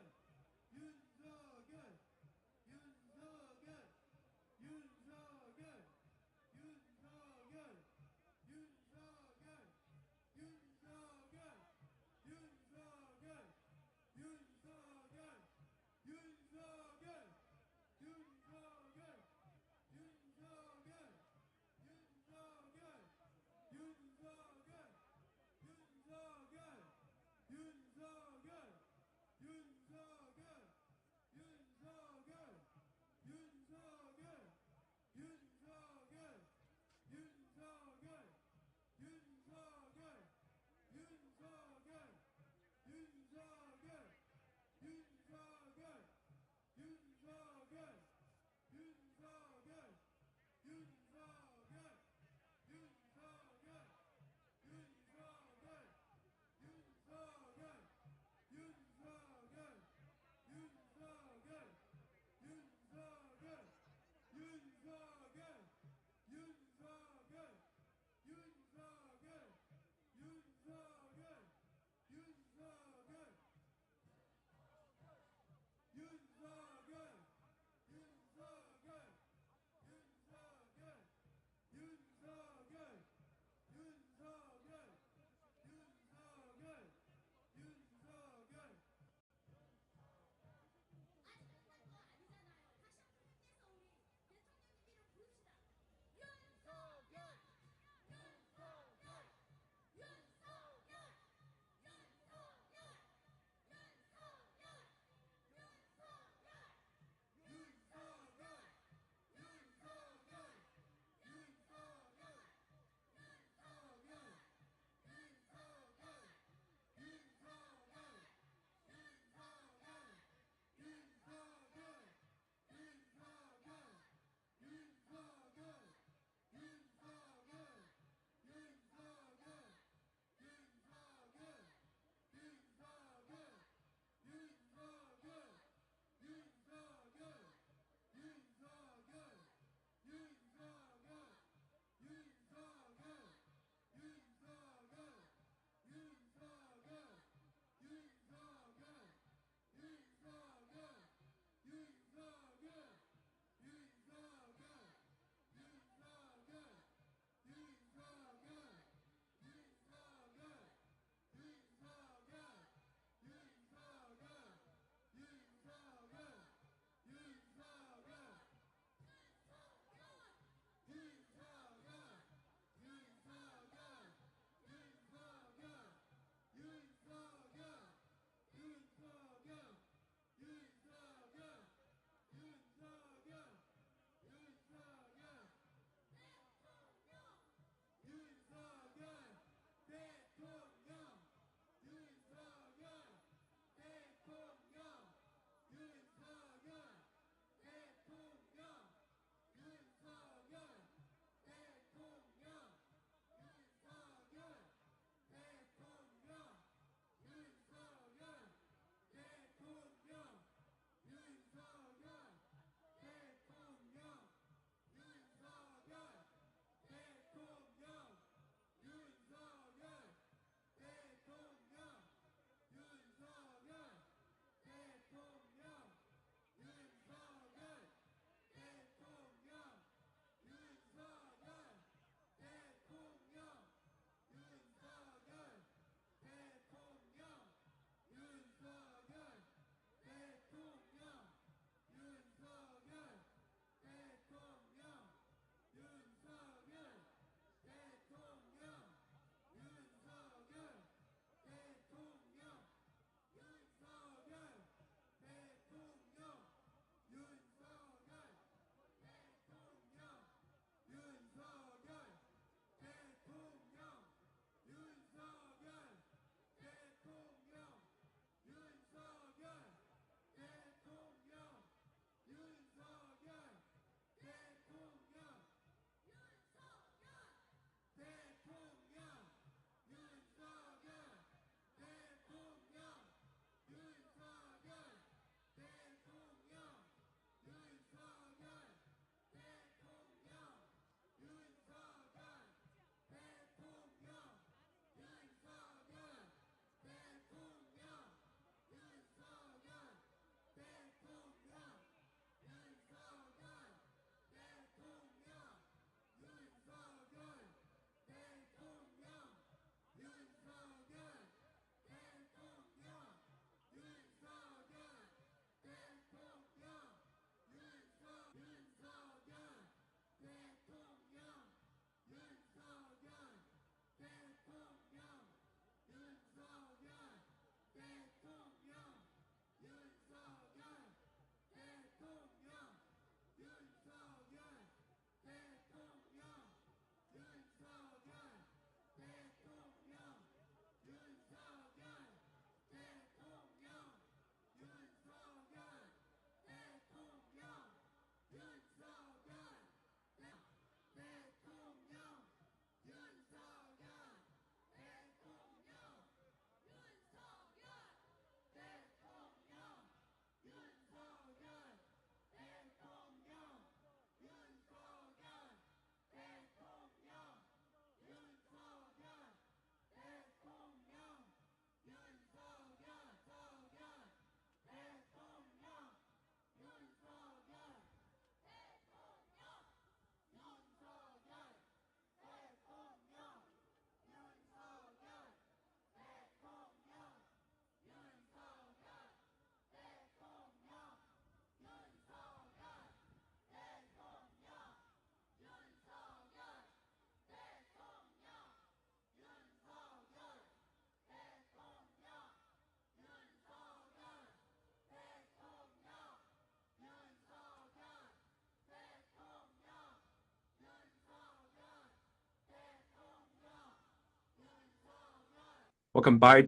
Welcome back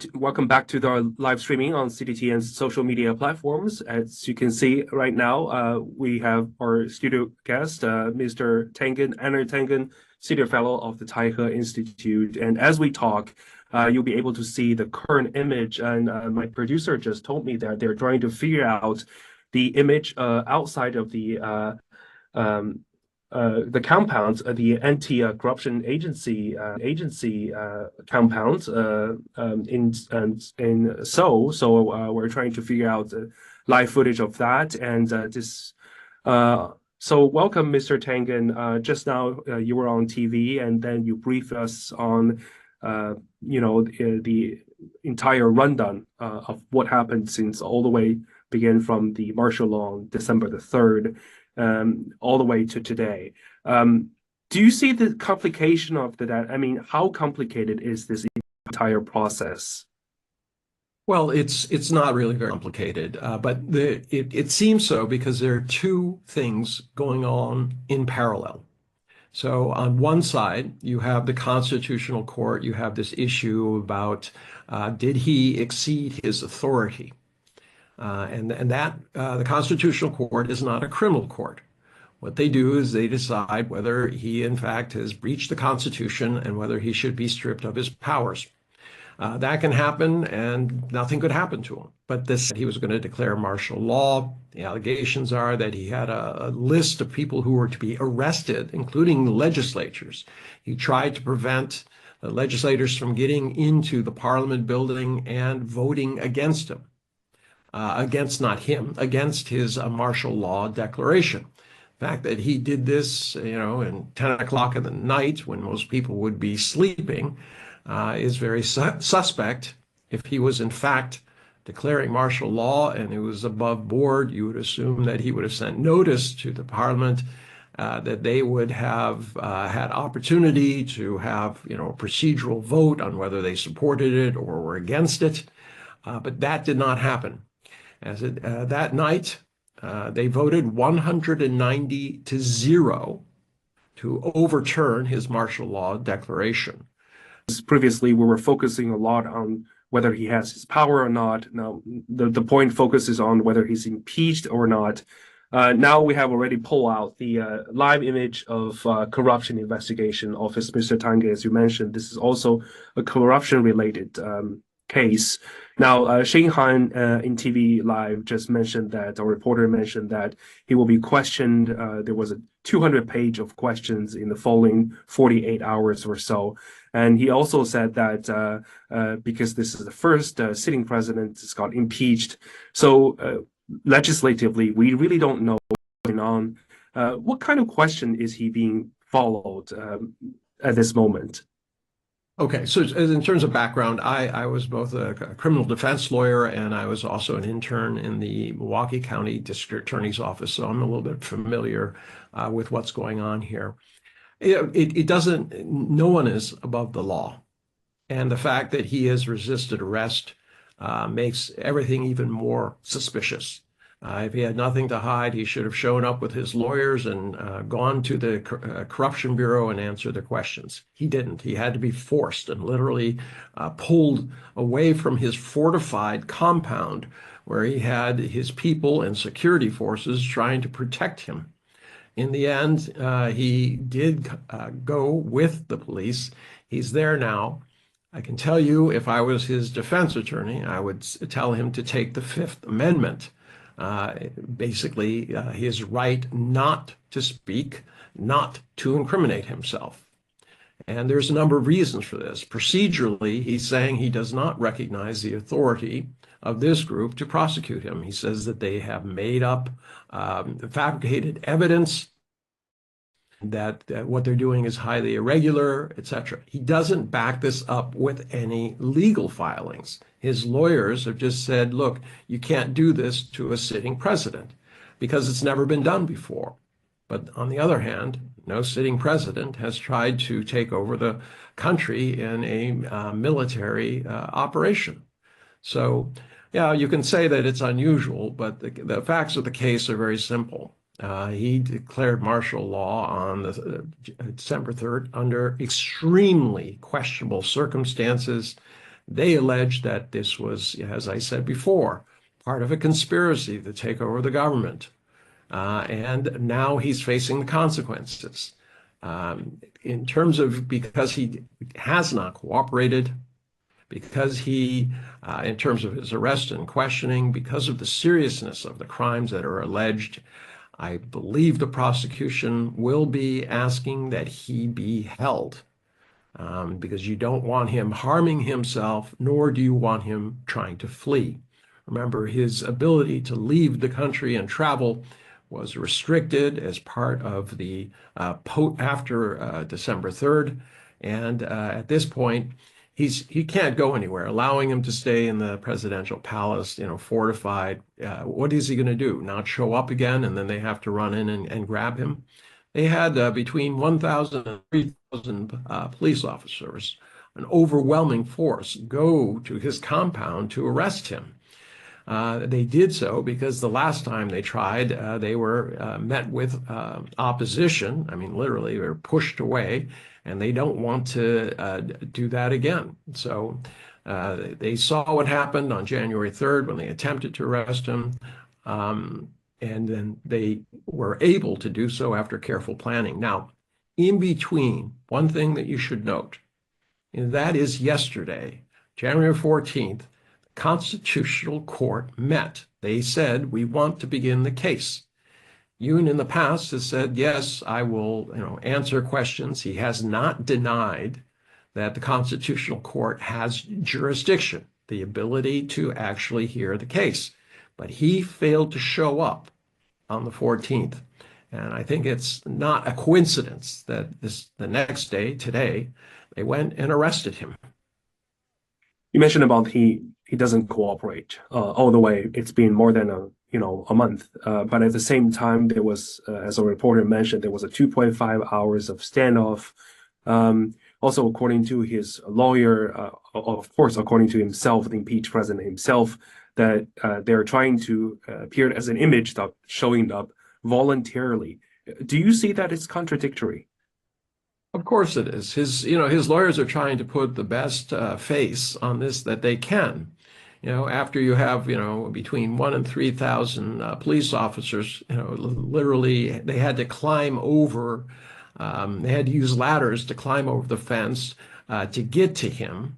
to the live streaming on CGTN's social media platforms. As you can see right now, we have our studio guest, Mr. Tangen, Anna Tangen, Senior Fellow of the Taihe Institute. And as we talk, you'll be able to see the current image. And my producer just told me that they're trying to figure out the image outside of the compounds, the anti-corruption agency compounds in Seoul. So we're trying to figure out live footage of that. And this. So welcome, Mr. Tangen. Just now you were on TV, and then you briefed us on, the entire rundown of what happened since all the way began from the martial law on December the 3rd. All the way to today. Do you see the complication of that? I mean, how complicated is this entire process? Well, it's not really very complicated, but it seems so because there are two things going on in parallel. So on one side, you have the Constitutional Court. You have this issue about did he exceed his authority? And that the Constitutional Court is not a criminal court. What they do is they decide whether he, in fact, has breached the Constitution and whether he should be stripped of his powers. That can happen, and nothing could happen to him. But he was going to declare martial law. The allegations are that he had a list of people who were to be arrested, including the legislatures. He tried to prevent the legislators from getting into the Parliament building and voting against him. Against his martial law declaration. The fact that he did this, in 10 o'clock in the night when most people would be sleeping is very suspect. If he was in fact declaring martial law and it was above board, you would assume that he would have sent notice to the Parliament that they would have had opportunity to have, a procedural vote on whether they supported it or were against it. But that did not happen. That night, they voted 190-0 to overturn his martial law declaration. Previously, we were focusing a lot on whether he has his power or not. Now, the point focuses on whether he's impeached or not. Now we have already pulled out the live image of corruption investigation office, Mr. Tange, as you mentioned. This is also a corruption-related case. Now, Xinhan in TV Live just mentioned that, a reporter mentioned that he will be questioned. There was a 200-page of questions in the following 48 hours or so. And he also said that because this is the first sitting president that's got impeached, so legislatively, we really don't know what's going on. What kind of question is he being followed at this moment? Okay, so in terms of background, I was both a criminal defense lawyer and I was also an intern in the Milwaukee County District Attorney's Office, so I'm a little bit familiar with what's going on here. No one is above the law. And the fact that he has resisted arrest makes everything even more suspicious. If he had nothing to hide, he should have shown up with his lawyers and gone to the Corruption Bureau and answered their questions. He didn't. He had to be forced and literally pulled away from his fortified compound where he had his people and security forces trying to protect him. In the end, he did go with the police. He's there now. I can tell you, if I was his defense attorney, I would tell him to take the Fifth Amendment. Basically, his right not to speak, not to incriminate himself. And there's a number of reasons for this. Procedurally, he's saying he does not recognize the authority of this group to prosecute him. He says that they have made up fabricated evidence, that what they're doing is highly irregular, etc. He doesn't back this up with any legal filings. His lawyers have just said, look, you can't do this to a sitting president because it's never been done before. But on the other hand, no sitting president has tried to take over the country in a military operation. So, yeah, you can say that it's unusual, but the facts of the case are very simple. He declared martial law on December 3rd under extremely questionable circumstances. They allege that this was, as I said before, part of a conspiracy to take over the government. And now he's facing the consequences. In terms of because he has not cooperated, because he, in terms of his arrest and questioning, because of the seriousness of the crimes that are alleged, I believe the prosecution will be asking that he be held. Because you don't want him harming himself, nor do you want him trying to flee. Remember, his ability to leave the country and travel was restricted as part of the after December 3rd. And at this point, he can't go anywhere. Allowing him to stay in the presidential palace, fortified. What is he going to do? Not show up again, and then they have to run in and grab him? They had between 1,000 and 3,000 police officers, an overwhelming force, go to his compound to arrest him. They did so because the last time they tried, they were met with opposition. I mean, literally, they were pushed away, and they don't want to do that again. So they saw what happened on January 3rd when they attempted to arrest him. And then they were able to do so after careful planning. Now, in between, one thing that you should note, and that is yesterday, January 14th, the Constitutional Court met. They said, we want to begin the case. Yoon in the past has said, yes, I will answer questions. He has not denied that the Constitutional Court has jurisdiction, the ability to actually hear the case. But he failed to show up on the 14th. And I think it's not a coincidence that the next day, today, they went and arrested him. You mentioned about he doesn't cooperate all the way. It's been more than a month. But at the same time, there was, as a reporter mentioned, there was a 2.5 hours of standoff. Also, according to his lawyer, of course, according to himself, the impeached president himself, that they're trying to appear as an image of showing up voluntarily. Do you see that it's contradictory? Of course it is. His lawyers are trying to put the best face on this that they can. After you have, between 1,000 and 3,000 police officers, literally they had to climb over, they had to use ladders to climb over the fence to get to him.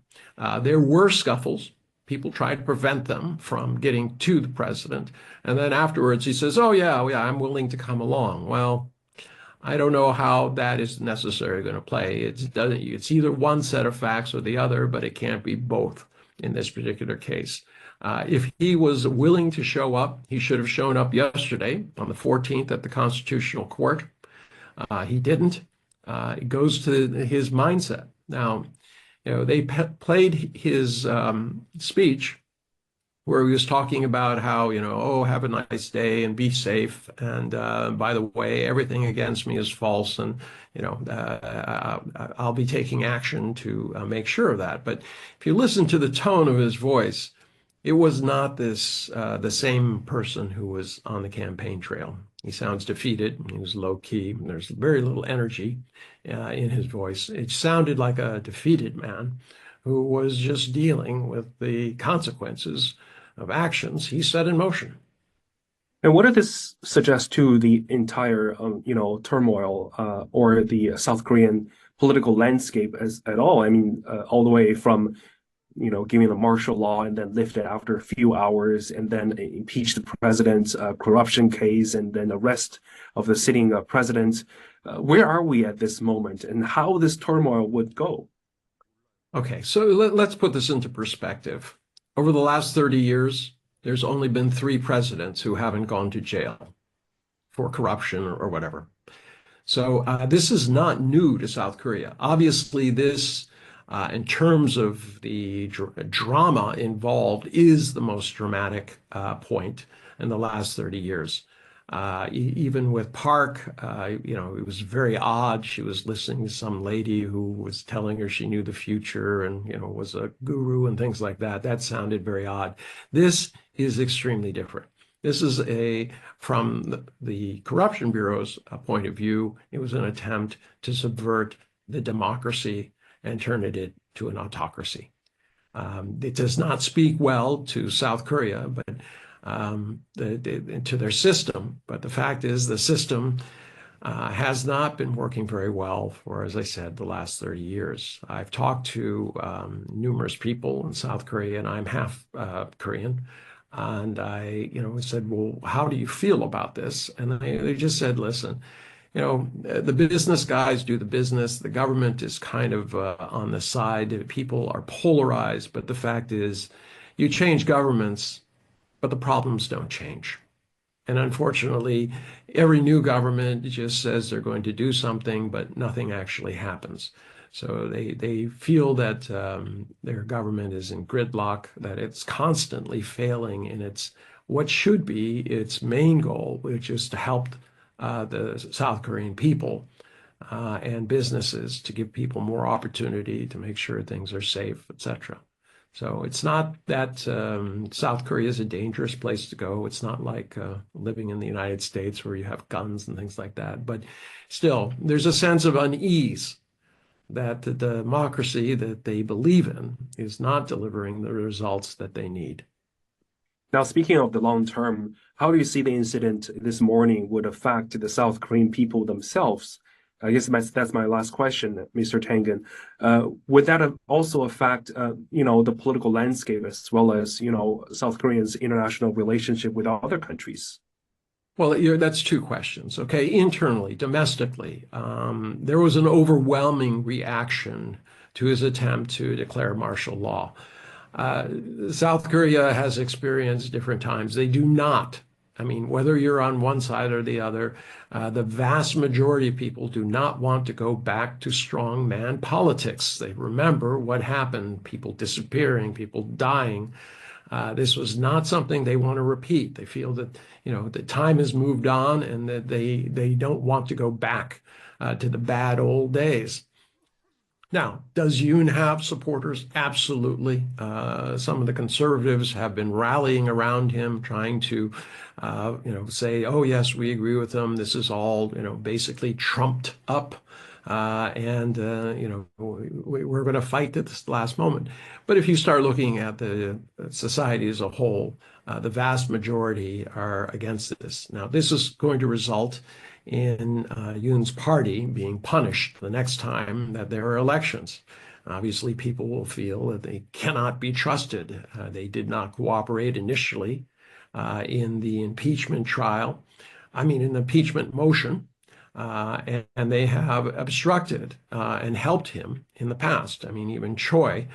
There were scuffles. People tried to prevent them from getting to the president. And then afterwards he says, oh, yeah, I'm willing to come along. Well, I don't know how that is necessarily going to play. It's either one set of facts or the other, but it can't be both in this particular case. If he was willing to show up, he should have shown up yesterday on the 14th at the Constitutional Court. He didn't. It goes to his mindset. Now, they played his speech where he was talking about how, have a nice day and be safe. And by the way, everything against me is false. And, I'll be taking action to make sure of that. But if you listen to the tone of his voice, it was not the same person who was on the campaign trail. He sounds defeated. He was low key. There's very little energy in his voice. It sounded like a defeated man who was just dealing with the consequences of actions he set in motion. And what does this suggest to the entire, turmoil or the South Korean political landscape at all? I mean, all the way from giving a martial law and then lifted after a few hours, and then impeach the president's corruption case, and then arrest of the sitting president. Where are we at this moment, and how this turmoil would go? Okay, so let's put this into perspective. Over the last 30 years, there's only been 3 presidents who haven't gone to jail for corruption or whatever. So this is not new to South Korea. Obviously, this in terms of the drama involved, is the most dramatic point in the last 30 years. Even with Park, it was very odd. She was listening to some lady who was telling her she knew the future and, was a guru and things like that. That sounded very odd. This is extremely different. This is from the Corruption Bureau's point of view, it was an attempt to subvert the democracy and turn it into an autocracy. It does not speak well to South Korea, but to their system. But the fact is, the system has not been working very well for, as I said, the last 30 years. I've talked to numerous people in South Korea, and I'm half Korean. And I, said, well, how do you feel about this? And they just said, listen, the business guys do the business. The government is kind of on the side. People are polarized. But the fact is, you change governments, but the problems don't change. And unfortunately, every new government just says they're going to do something, but nothing actually happens. So they feel that their government is in gridlock, that it's constantly failing in what should be its main goal, which is to help the South Korean people and businesses, to give people more opportunity, to make sure things are safe, etc. So it's not that South Korea is a dangerous place to go. It's not like living in the United States where you have guns and things like that. But still, there's a sense of unease that the democracy that they believe in is not delivering the results that they need. Now, speaking of the long term, how do you see the incident this morning would affect the South Korean people themselves? I guess that's my last question, Mr. Tangen. Would that also affect, the political landscape as well as, South Korea's international relationship with other countries? Well, that's two questions. Okay, internally, domestically, there was an overwhelming reaction to his attempt to declare martial law. South Korea has experienced different times. They do not. I mean, whether you're on one side or the other, the vast majority of people do not want to go back to strongman politics. They remember what happened, people disappearing, people dying. This was not something they want to repeat. They feel that, the time has moved on and that they don't want to go back to the bad old days. Now, does Yoon have supporters? Absolutely. Some of the conservatives have been rallying around him, trying to, say, oh, yes, we agree with him. This is all, basically trumped up. We're going to fight to this last moment. But if you start looking at the society as a whole, the vast majority are against this. Now, this is going to result in Yoon's party being punished the next time that there are elections. Obviously, people will feel that they cannot be trusted. They did not cooperate initially in the impeachment trial. In the impeachment motion. And they have obstructed and helped him in the past. Even Choi,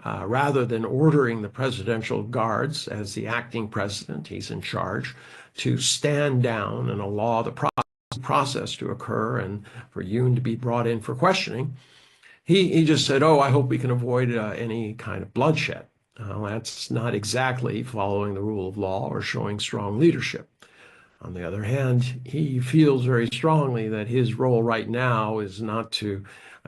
rather than ordering the presidential guards as the acting president, he's in charge, to stand down and allow the process to occur and for Yoon to be brought in for questioning, he just said, oh, I hope we can avoid any kind of bloodshed. That's not exactly following the rule of law or showing strong leadership. On the other hand, he feels very strongly that his role right now is not to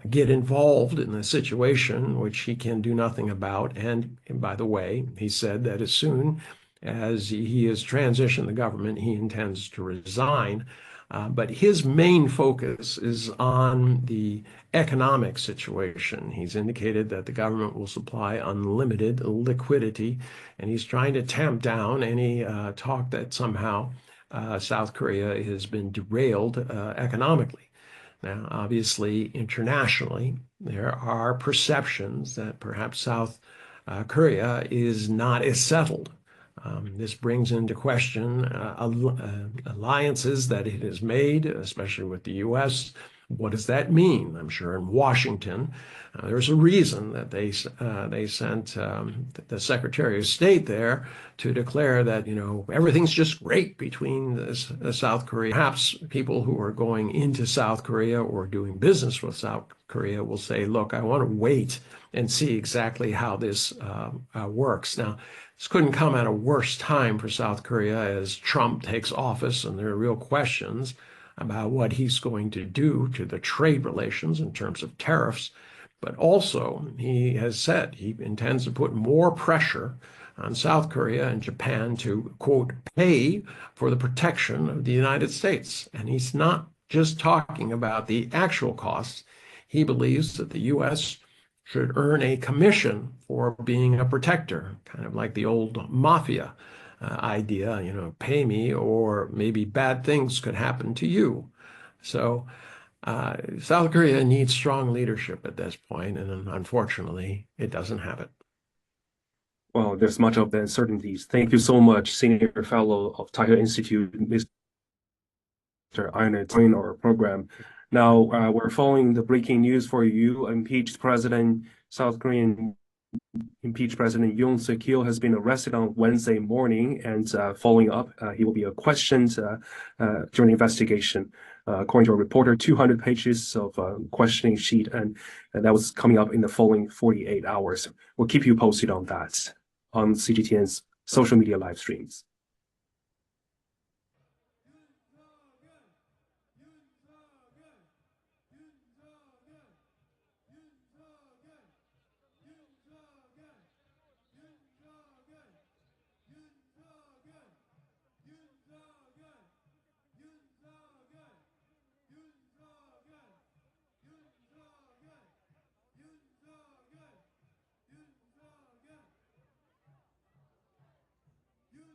get involved in the situation, which he can do nothing about. And by the way, he said that as soon as he has transitioned the government, he intends to resign. But his main focus is on the economic situation. He's indicated that the government will supply unlimited liquidity, and he's trying to tamp down any talk that somehow South Korea has been derailed economically. Now, obviously, internationally, there are perceptions that perhaps South Korea is not as settled. This brings into question alliances that it has made, especially with the U.S. What does that mean? I'm sure in Washington, there's a reason that they sent the Secretary of State there to declare that, everything's just great between the South Korea. Perhaps people who are going into South Korea or doing business with South Korea will say, look, I want to wait and see exactly how this works. Now, this couldn't come at a worse time for South Korea as Trump takes office, and there are real questions about what he's going to do to the trade relations in terms of tariffs. But also, he has said he intends to put more pressure on South Korea and Japan to, quote, pay for the protection of the United States. And he's not just talking about the actual costs. He believes that the U.S. should earn a commission for being a protector, kind of like the old mafia idea, pay me or maybe bad things could happen to you. So South Korea needs strong leadership at this point, and unfortunately, it doesn't have it. Well, there's much of the uncertainties. Thank you so much, Senior Fellow of Taipei Institute, Mr. Iron join our program. Now, we're following the breaking news for you. South Korean impeached President Yoon Suk-yeol has been arrested on Wednesday morning, and following up, he will be questioned during the investigation. According to a reporter, 200 pages of questioning sheet, and that was coming up in the following 48 hours. We'll keep you posted on that on CGTN's social media live streams. Yoon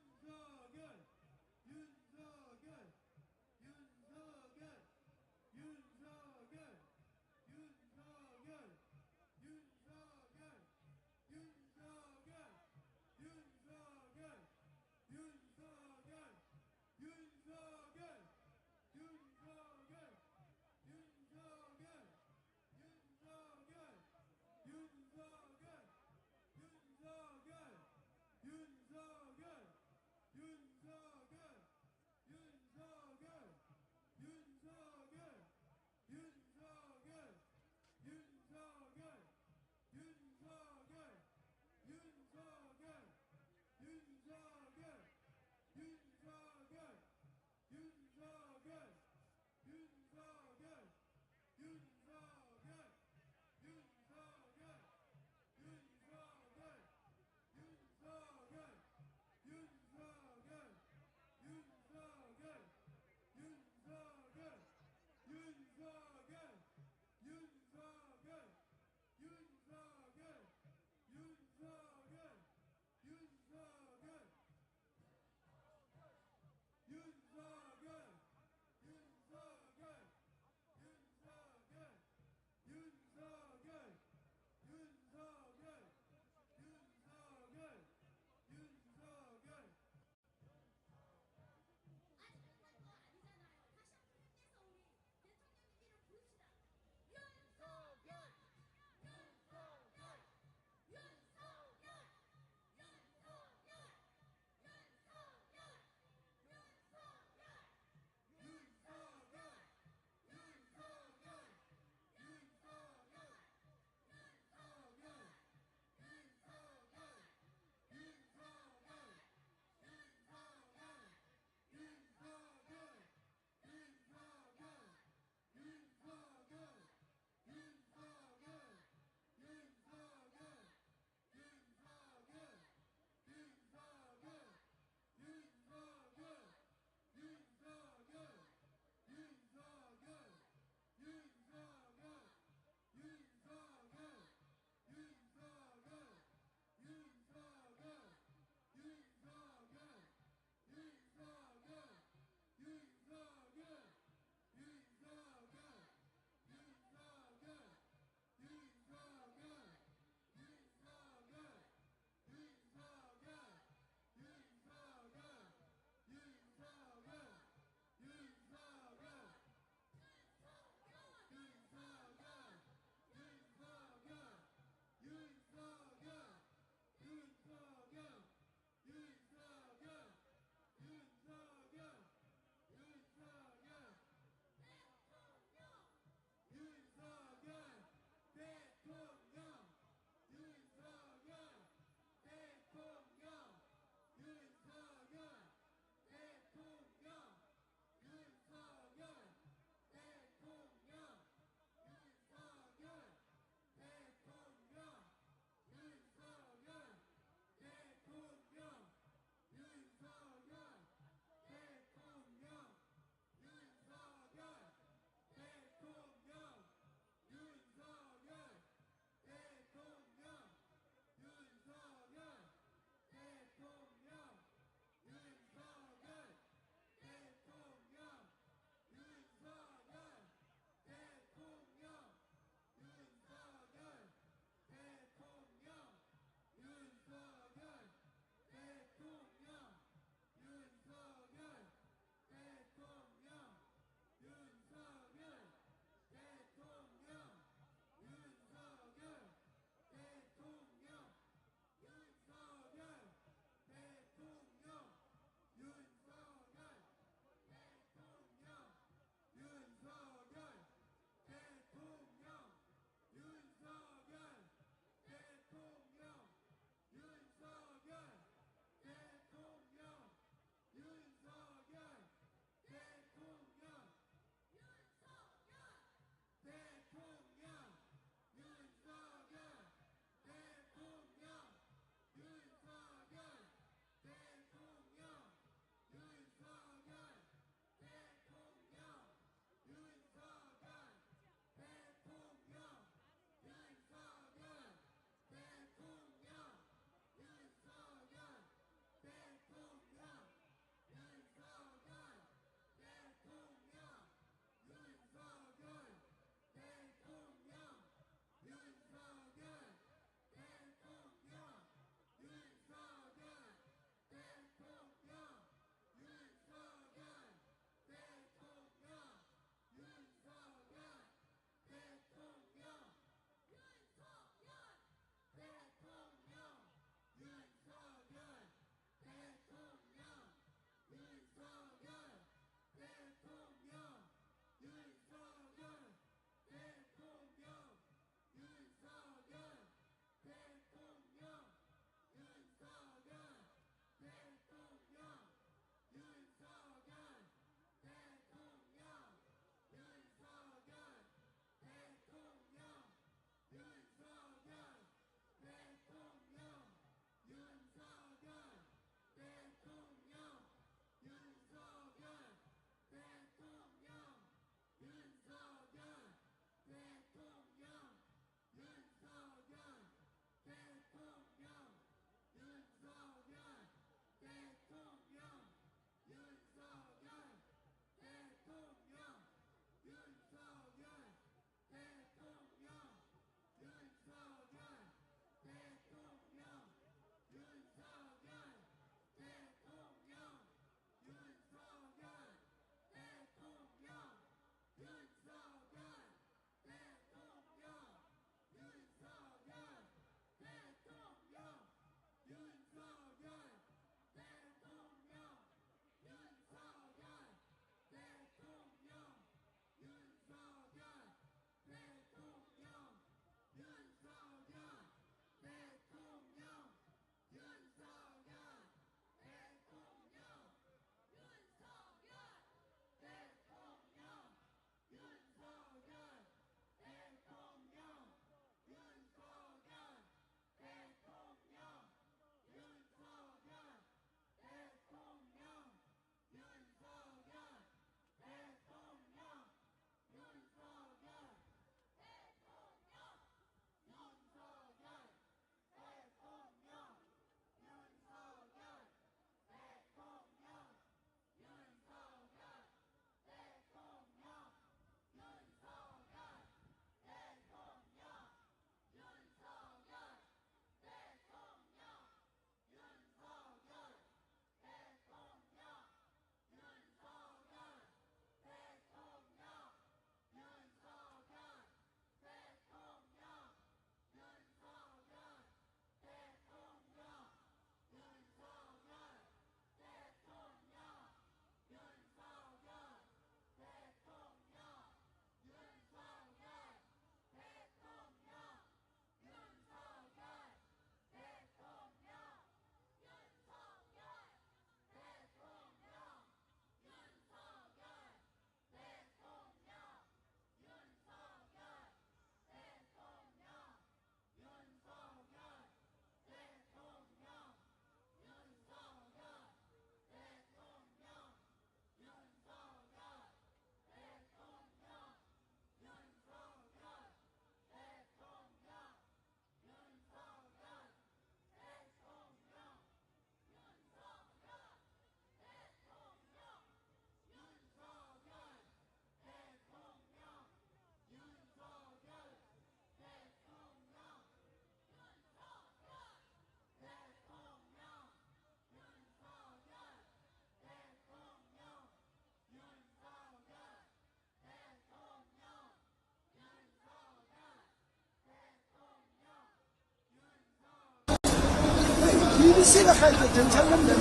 시작할 때 정착감들이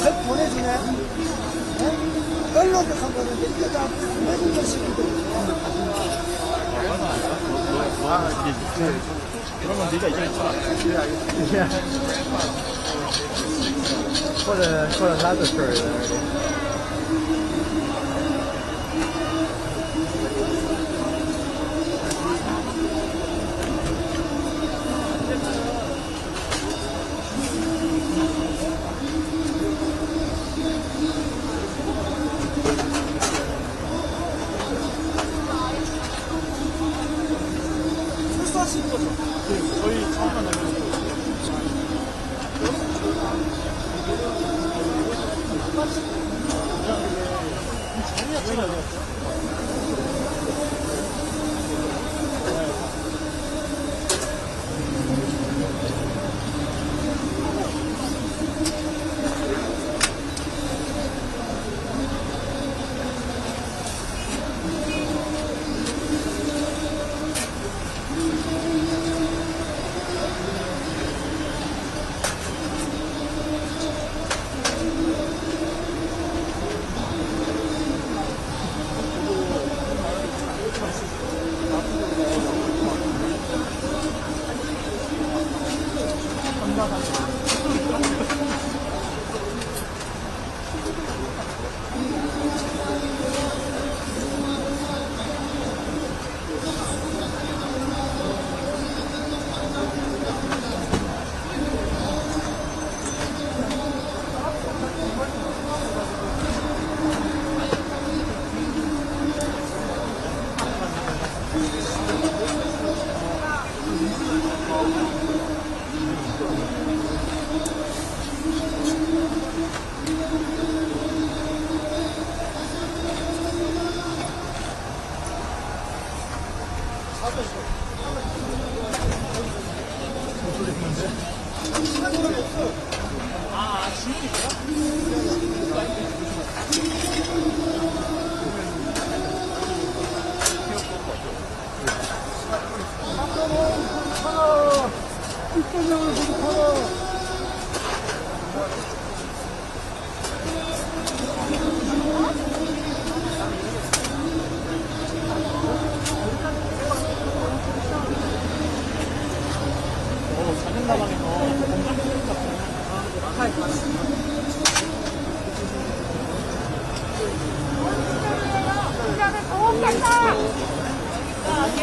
석 보내주네. 언론도 한 거는데 이게 다 외국인 시민들. 그러면 네가 이제 for another story already. 출소하시는 거죠? 저희 처음 만나면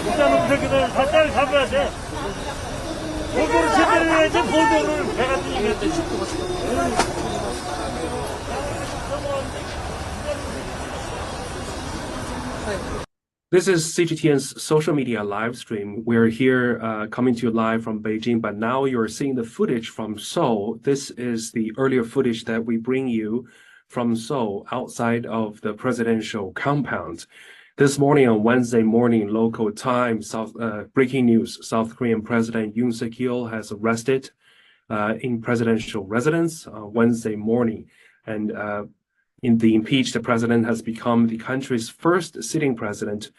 일단은 그렇게들 사자를 잡아야 돼. 보도를 제대로 해야지 보도를 배가 뛰게 돼. This is CGTN's social media live stream. We're here coming to you live from Beijing, but now you're seeing the footage from Seoul. This is the earlier footage that we bring you from Seoul outside of the presidential compound. This morning on Wednesday morning local time, breaking news, South Korean President Yoon Suk-yeol has arrested in presidential residence Wednesday morning. And in the impeached, the president has become the country's first sitting president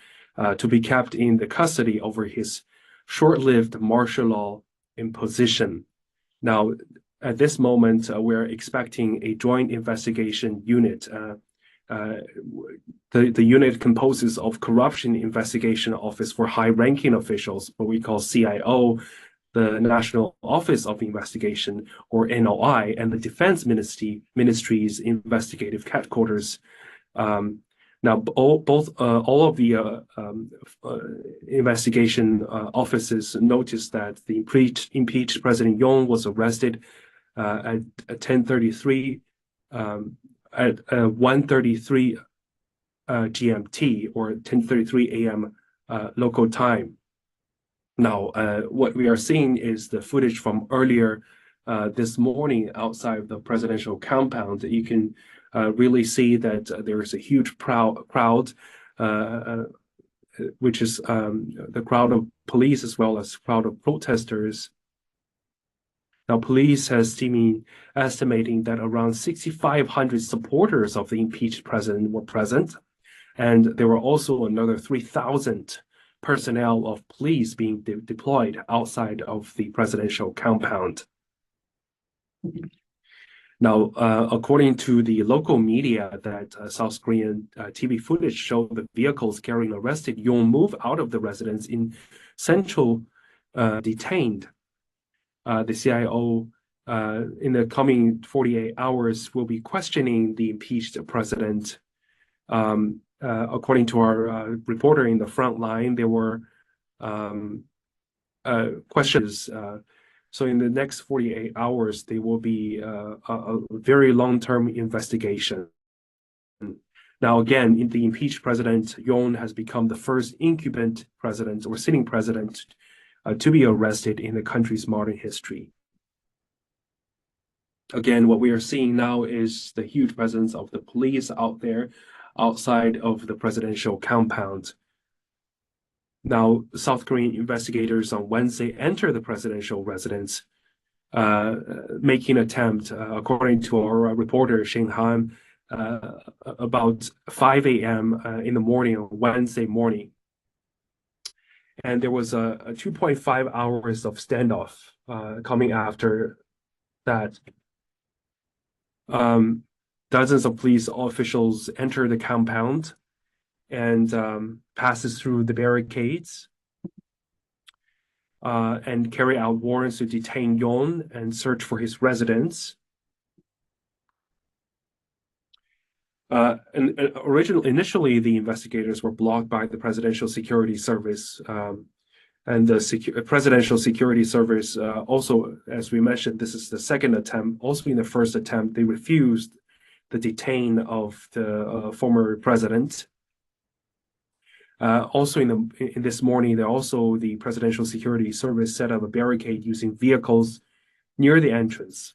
to be kept in the custody over his short-lived martial law imposition. Now, at this moment, we're expecting a joint investigation unit. The unit composes of Corruption Investigation Office for High-Ranking Officials, what we call CIO, the National Office of Investigation, or NOI, and the Defense Ministry's investigative headquarters. Now, all of the investigation offices noticed that the impeached President Yoon was arrested at 10:33 at 1:33 GMT, or 10:33 a.m. Local time. Now, what we are seeing is the footage from earlier this morning outside the presidential compound. You can really see that there is a huge crowd, which is the crowd of police as well as crowd of protesters. Now, police has estimating that around 6,500 supporters of the impeached president were present, and there were also another 3,000 personnel of police being deployed outside of the presidential compound. Now, according to the local media, that South Korean TV footage showed the vehicles carrying arrested Yoon move out of the residence in Central detained. The CIO in the coming 48 hours will be questioning the impeached president. According to our reporter in the front line, there were questions. So in the next 48 hours, there will be a very long-term investigation. Now, again, the impeached President Yoon has become the first incumbent president or sitting president to be arrested in the country's modern history. Again, what we are seeing now is the huge presence of the police out there, outside of the presidential compound. Now, South Korean investigators on Wednesday entered the presidential residence, making an attempt, according to our reporter, Shin Han, about 5 a.m. In the morning on Wednesday morning. And there was a 2.5 hours of standoff coming after that. Dozens of police officials enter the compound and passes through the barricades and carry out warrants to detain Yoon and search for his residence. Initially, the investigators were blocked by the Presidential Security Service. And the Presidential Security Service also, as we mentioned, this is the second attempt. Also in the first attempt, they refused the detain of the former president. Also in this morning, the Presidential Security Service set up a barricade using vehicles near the entrance.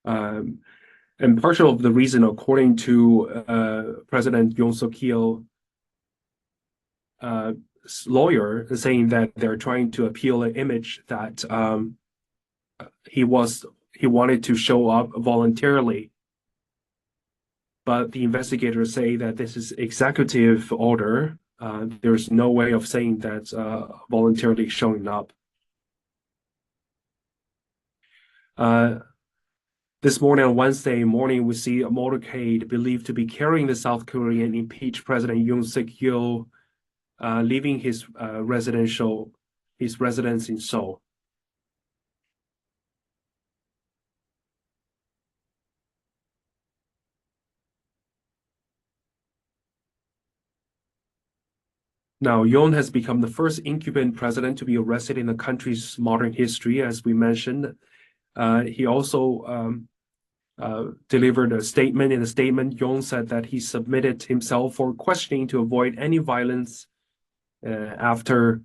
And partial of the reason, according to President Yoon Suk-yeol lawyer, saying that they're trying to appeal an image that he wanted to show up voluntarily. But the investigators say that this is executive order. There's no way of saying that voluntarily showing up. This morning, on Wednesday morning, we see a motorcade believed to be carrying the South Korean impeached President Yoon Suk-yeol, leaving his residence in Seoul. Now, Yoon has become the first incumbent president to be arrested in the country's modern history, as we mentioned. He also delivered a statement. In the statement, Yoon said that he submitted himself for questioning to avoid any violence after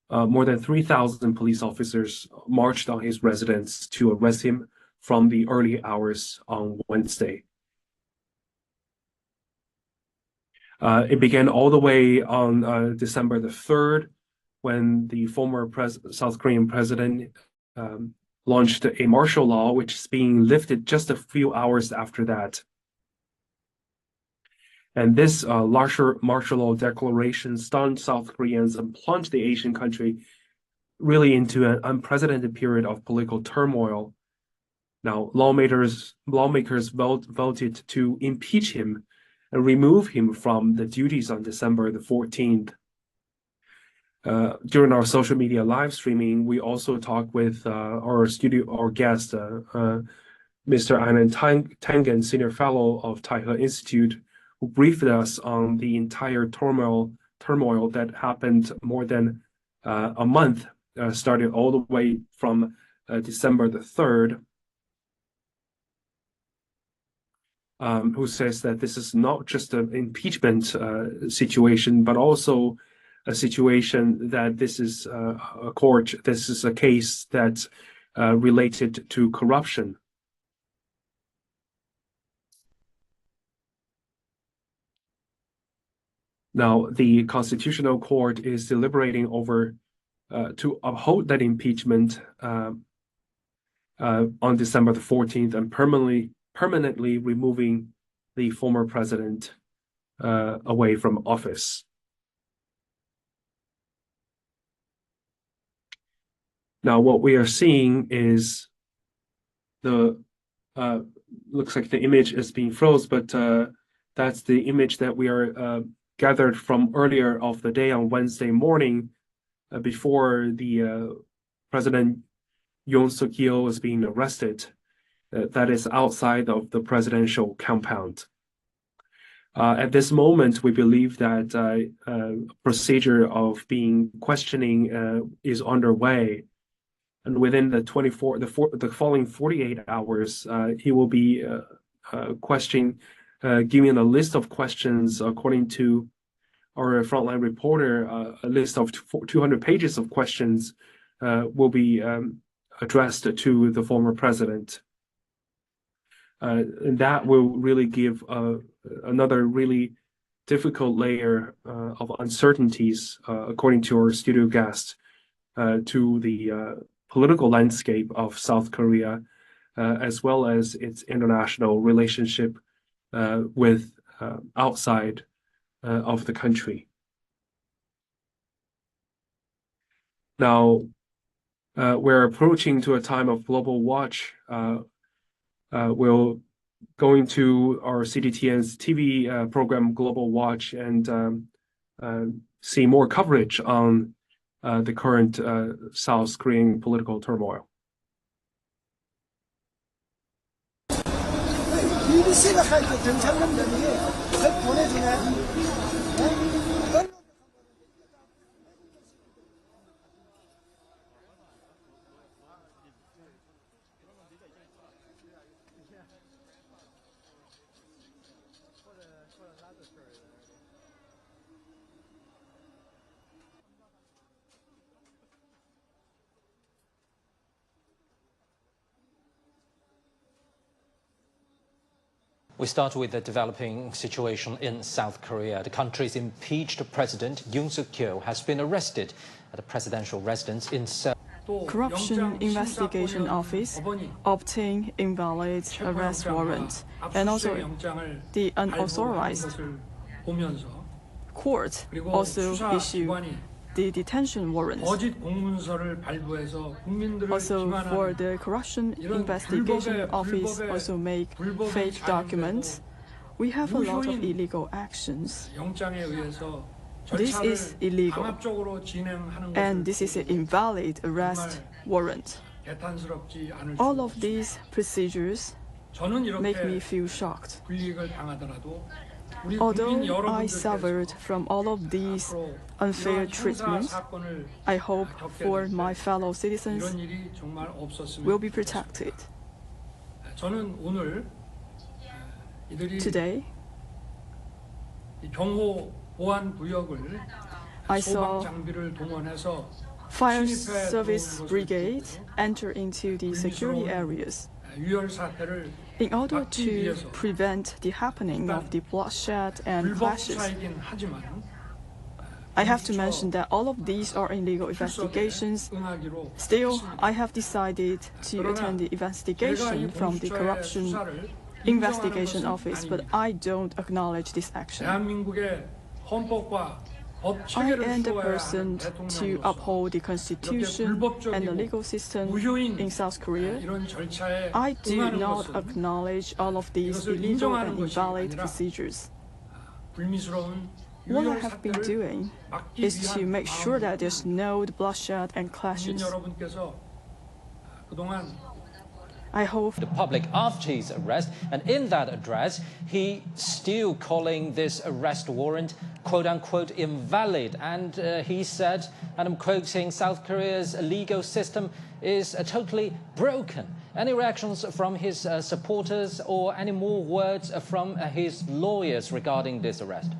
more than 3,000 police officers marched on his residence to arrest him from the early hours on Wednesday. It began all the way on December the 3rd, when the former South Korean president launched a martial law, which is being lifted just a few hours after that. And this larger martial law declaration stunned South Koreans and plunged the Asian country really into an unprecedented period of political turmoil. Now, lawmakers voted to impeach him and remove him from the duties on December the 14th. During our social media live streaming, we also talked with our guest, Mr. Anand Tangen, Senior Fellow of Taihe Institute, who briefed us on the entire turmoil that happened more than a month, started all the way from December the 3rd. Who says that this is not just an impeachment situation, but also a situation that this is a case that's related to corruption. Now, the Constitutional Court is deliberating over to uphold that impeachment on December the 14th and permanently removing the former president away from office. Now, what we are seeing is the looks like the image is being froze, but that's the image that we are gathered from earlier of the day on Wednesday morning before the President Yoon Suk-yeol was being arrested. That is outside of the presidential compound. At this moment, we believe that procedure of questioning is underway, and within the following 48 hours, he will be giving a list of questions according to our frontline reporter. A list of 200 pages of questions will be addressed to the former president. And that will really give another really difficult layer of uncertainties, according to our studio guest, to the political landscape of South Korea, as well as its international relationship with outside of the country. Now, we're approaching to a time of global watch. We'll go into our CGTN's TV program Global Watch and see more coverage on the current South Korean political turmoil. We start with the developing situation in South Korea. The country's impeached President Yoon Suk-yeol has been arrested at a presidential residence in Seoul. Corruption Investigation Office obtained invalid arrest warrant, and also the unauthorized court also issued the detention warrant. Also, for the Corruption Investigation Office also make fake documents. We have a lot of illegal actions. This is illegal, and this is an invalid arrest warrant. All of these procedures make me feel shocked. Although I suffered from all of these unfair treatments, I hope for my fellow citizens will be protected. Today, I saw fire service brigade enter into the security areas in order to prevent the happening of the bloodshed and clashes. I have to mention that all of these are illegal investigations. Still, I have decided to attend the investigation from the Corruption Investigation Office, but I don't acknowledge this action. I am the person to uphold the constitution and the legal system in South Korea. I do not acknowledge all of these illegal and invalid procedures. What I have been doing is to make sure that there's no bloodshed and clashes. I hope the public after his arrest, and in that address, he still calling this arrest warrant quote-unquote invalid, and he said, and I'm quoting, South Korea's legal system is totally broken. Any reactions from his supporters or any more words from his lawyers regarding this arrest?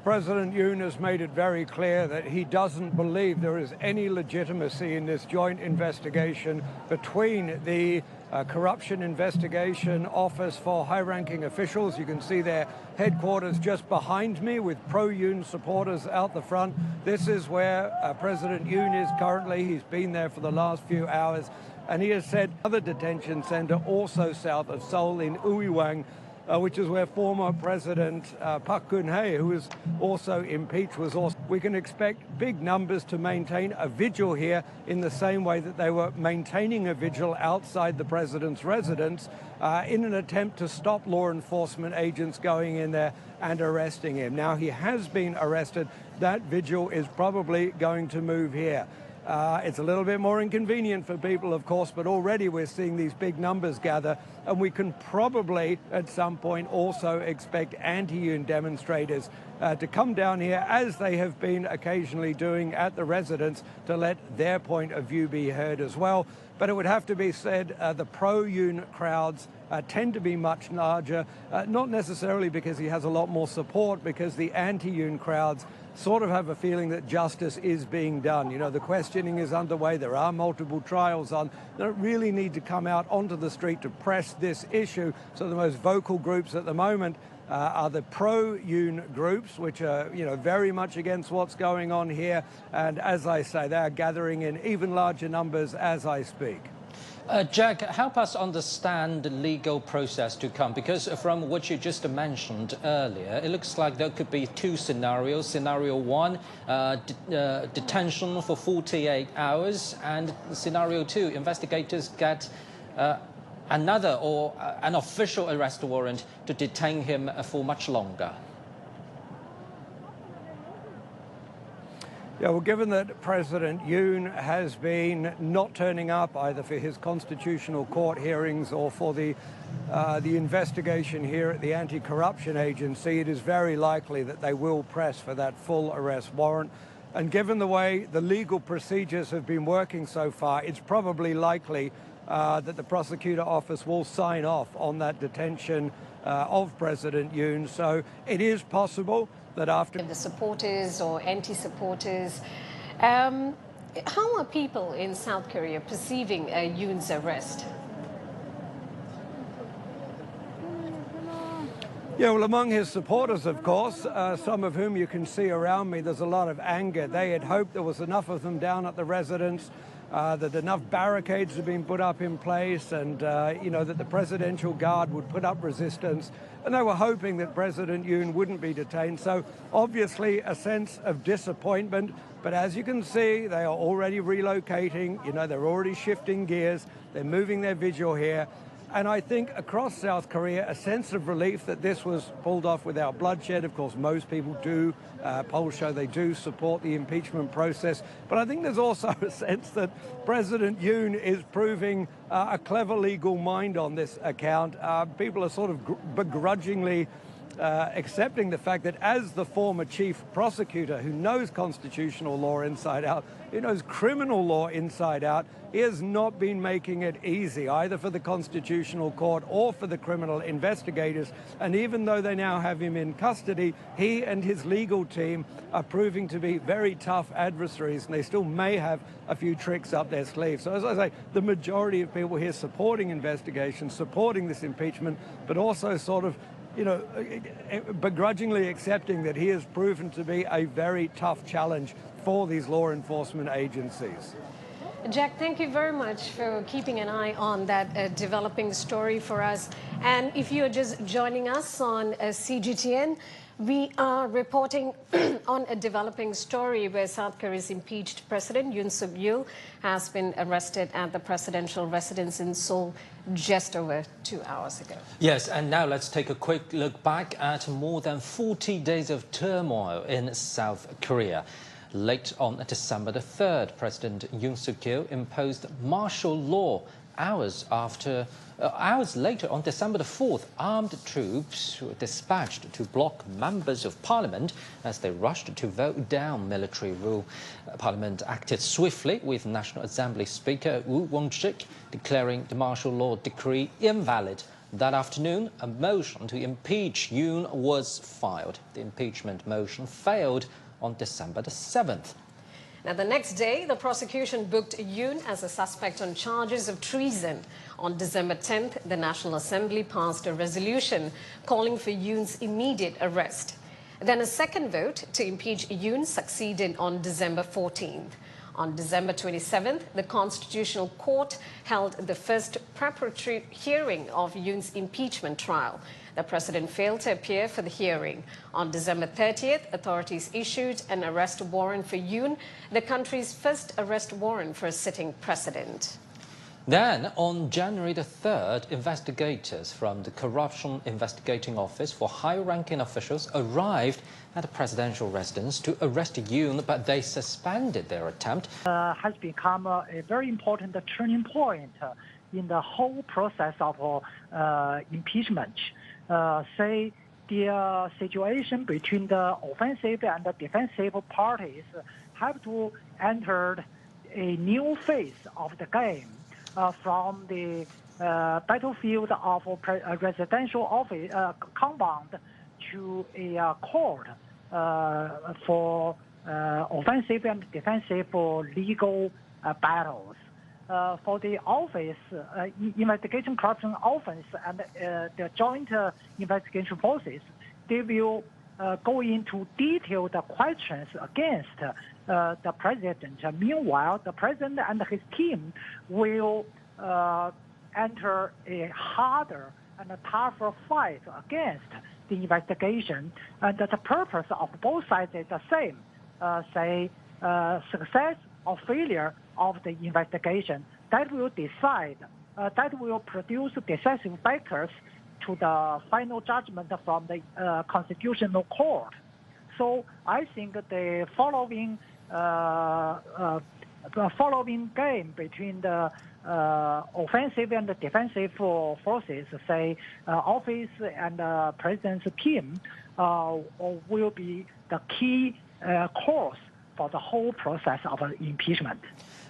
President Yoon has made it very clear that he doesn't believe there is any legitimacy in this joint investigation between the Corruption Investigation Office for high-ranking officials. You can see their headquarters just behind me with pro-Yoon supporters out the front. This is where President Yoon is currently. He's been there for the last few hours, and he has said another detention center also south of Seoul in Uiwang which is where former President Park Geun-hye, who was also impeached, was also. We can expect big numbers to maintain a vigil here in the same way that they were maintaining a vigil outside the president's residence in an attempt to stop law enforcement agents going in there and arresting him. Now, he has been arrested. That vigil is probably going to move here. It's a little bit more inconvenient for people, of course, but already we're seeing these big numbers gather, and we can probably at some point also expect anti-Yoon demonstrators to come down here, as they have been occasionally doing at the residence, to let their point of view be heard as well. But it would have to be said the pro-Yoon crowds tend to be much larger, not necessarily because he has a lot more support, because the anti-Yoon crowds sort of have a feeling that justice is being done. You know, the questioning is underway. There are multiple trials on. They don't really need to come out onto the street to press this issue. So the most vocal groups at the moment are the pro-Yoon groups, which are, you know, very much against what's going on here. And as I say, they are gathering in even larger numbers as I speak. Jack, help us understand the legal process to come, because from what you just mentioned earlier, it looks like there could be two scenarios. Scenario one, detention for 48 hours, and scenario two, investigators get another or an official arrest warrant to detain him for much longer. Yeah, well, given that President Yoon has been not turning up either for his constitutional court hearings or for the investigation here at the anti-corruption agency, it is very likely that they will press for that full arrest warrant. And given the way the legal procedures have been working so far, it's probably likely that the prosecutor office will sign off on that detention of President Yoon. So it is possible that after the supporters or anti-supporters, how are people in South Korea perceiving Yoon's arrest? Yeah, well, among his supporters, of course, some of whom you can see around me, there's a lot of anger. They had hoped there was enough of them down at the residence, that enough barricades had been put up in place, and, you know, that the presidential guard would put up resistance. And they were hoping that President Yoon wouldn't be detained. So obviously a sense of disappointment. But as you can see, they are already relocating. You know, they're already shifting gears. They're moving their vigil here. And I think across South Korea, a sense of relief that this was pulled off without bloodshed. Of course, most people do. Polls show they do support the impeachment process. But I think there's also a sense that President Yoon is proving a clever legal mind on this account. People are sort of begrudgingly accepting the fact that as the former chief prosecutor who knows constitutional law inside out, who knows criminal law inside out, he has not been making it easy either for the Constitutional Court or for the criminal investigators. And even though they now have him in custody, he and his legal team are proving to be very tough adversaries, and they still may have a few tricks up their sleeve. So as I say, the majority of people here supporting investigations, supporting this impeachment, but also sort of, you know, begrudgingly accepting that he has proven to be a very tough challenge for these law enforcement agencies. Jack, thank you very much for keeping an eye on that developing story for us. And if you're just joining us on CGTN, we are reporting on a developing story where South Korea's impeached President Yoon Suk-yeol has been arrested at the presidential residence in Seoul just over 2 hours ago. Yes, and now let's take a quick look back at more than 40 days of turmoil in South Korea. Late on December the 3rd, President Yoon Suk-yeol imposed martial law. Hours later, on December the 4th, armed troops were dispatched to block members of parliament as they rushed to vote down military rule. Parliament acted swiftly, with National Assembly Speaker Woo Won-sik declaring the martial law decree invalid. That afternoon, a motion to impeach Yoon was filed. The impeachment motion failed on December the 7th. Now, the next day, the prosecution booked Yoon as a suspect on charges of treason. On December 10th, the National Assembly passed a resolution calling for Yoon's immediate arrest. Then a second vote to impeach Yoon succeeded on December 14th. On December 27th, the Constitutional Court held the first preparatory hearing of Yoon's impeachment trial. The president failed to appear for the hearing. On December 30th, authorities issued an arrest warrant for Yoon, the country's first arrest warrant for a sitting president. Then, on January the 3rd, investigators from the Corruption Investigating Office for high-ranking officials arrived at a presidential residence to arrest Yoon, but they suspended their attempt. Has become a very important turning point in the whole process of impeachment. Say the situation between the offensive and the defensive parties have to enter a new phase of the game. From the battlefield of a residential office compound to a court for offensive and defensive legal battles. For the office, investigation corruption office and the joint investigation forces, they will go into detailed questions against the president. Meanwhile, the president and his team will enter a harder and a tougher fight against the investigation. And the purpose of both sides is the same, say, success or failure of the investigation. That will decide, that will produce decisive factors to the final judgment from the Constitutional Court. So I think the following game between the offensive and the defensive forces, say office and president's team, will be the key course for the whole process of impeachment.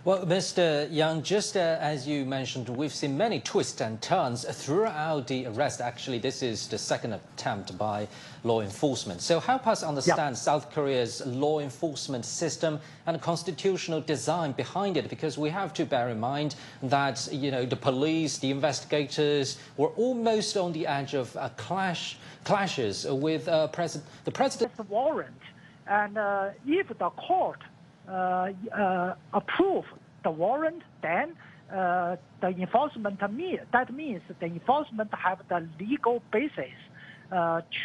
Well, Mr. Yang, just as you mentioned, we've seen many twists and turns throughout the arrest. Actually, this is the second attempt by law enforcement. So help us understand South Korea's law enforcement system and constitutional design behind it, because we have to bear in mind that, you know, the police, the investigators were almost on the edge of clashes with the president. Warrant, and if the court approve the warrant, then the enforcement that means the enforcement have the legal basis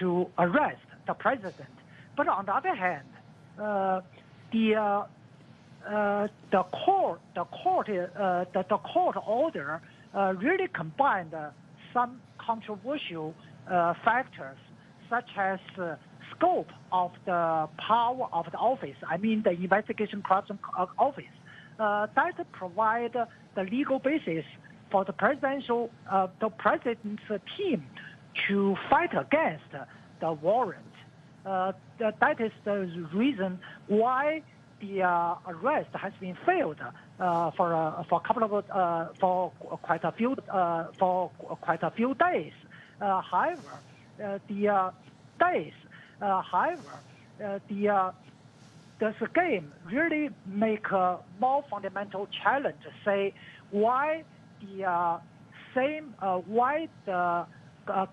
to arrest the president. But on the other hand, the court order really combined some controversial factors, such as scope of the power of the office, I mean the investigation corruption office, that provide the legal basis for the president's team to fight against the warrant. That is the reason why the arrest has been failed for quite a few days. However, this game really make a more fundamental challenge. Say why the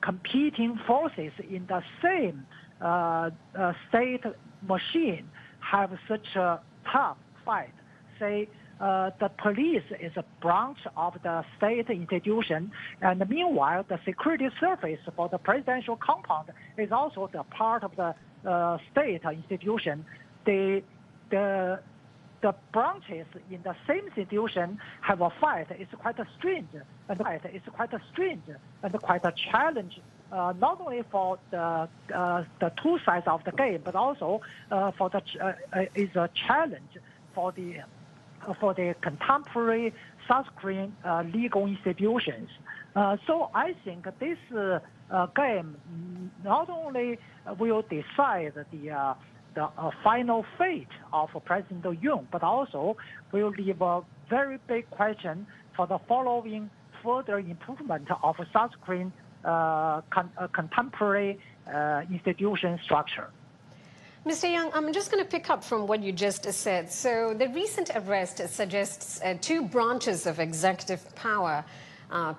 competing forces in the same state machine have such a tough fight. Say the police is a branch of the state institution, and meanwhile the security service for the presidential compound is also the part of the state institution. The branches in the same institution have a fight. It's quite a strange and quite a challenge. Not only for the two sides of the game, but also is a challenge for the contemporary South Korean legal institutions. So I think this game not only will decide the final fate of President Yoon, but also will leave a very big question for the following further improvement of South Korean contemporary institution structure. Mr. Yang, I'm just going to pick up from what you just said. So the recent arrest suggests two branches of executive power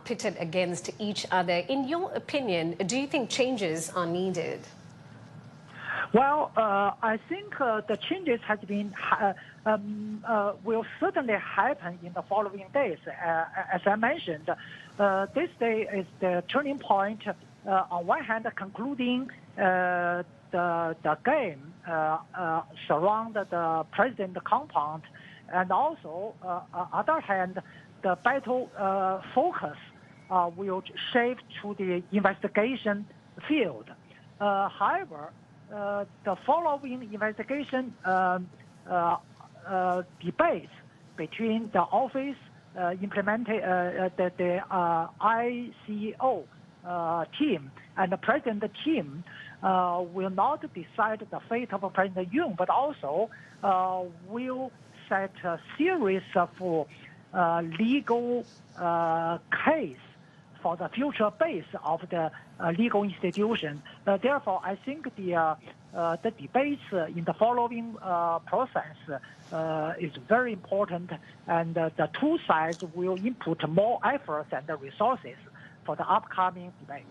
pitted against each other. In your opinion, do you think changes are needed? Well, I think the changes will certainly happen in the following days. As I mentioned, this day is the turning point on one hand, concluding the game surround the president compound, and also, on the other hand, the battle focus will shift to the investigation field. However, the following investigation debates between the office the ICO team and the president team will not decide the fate of President Yoon, but also will set a series of legal case for the future base of the legal institution. Therefore, I think the debates in the following process is very important, and the two sides will input more efforts and resources for the upcoming debates.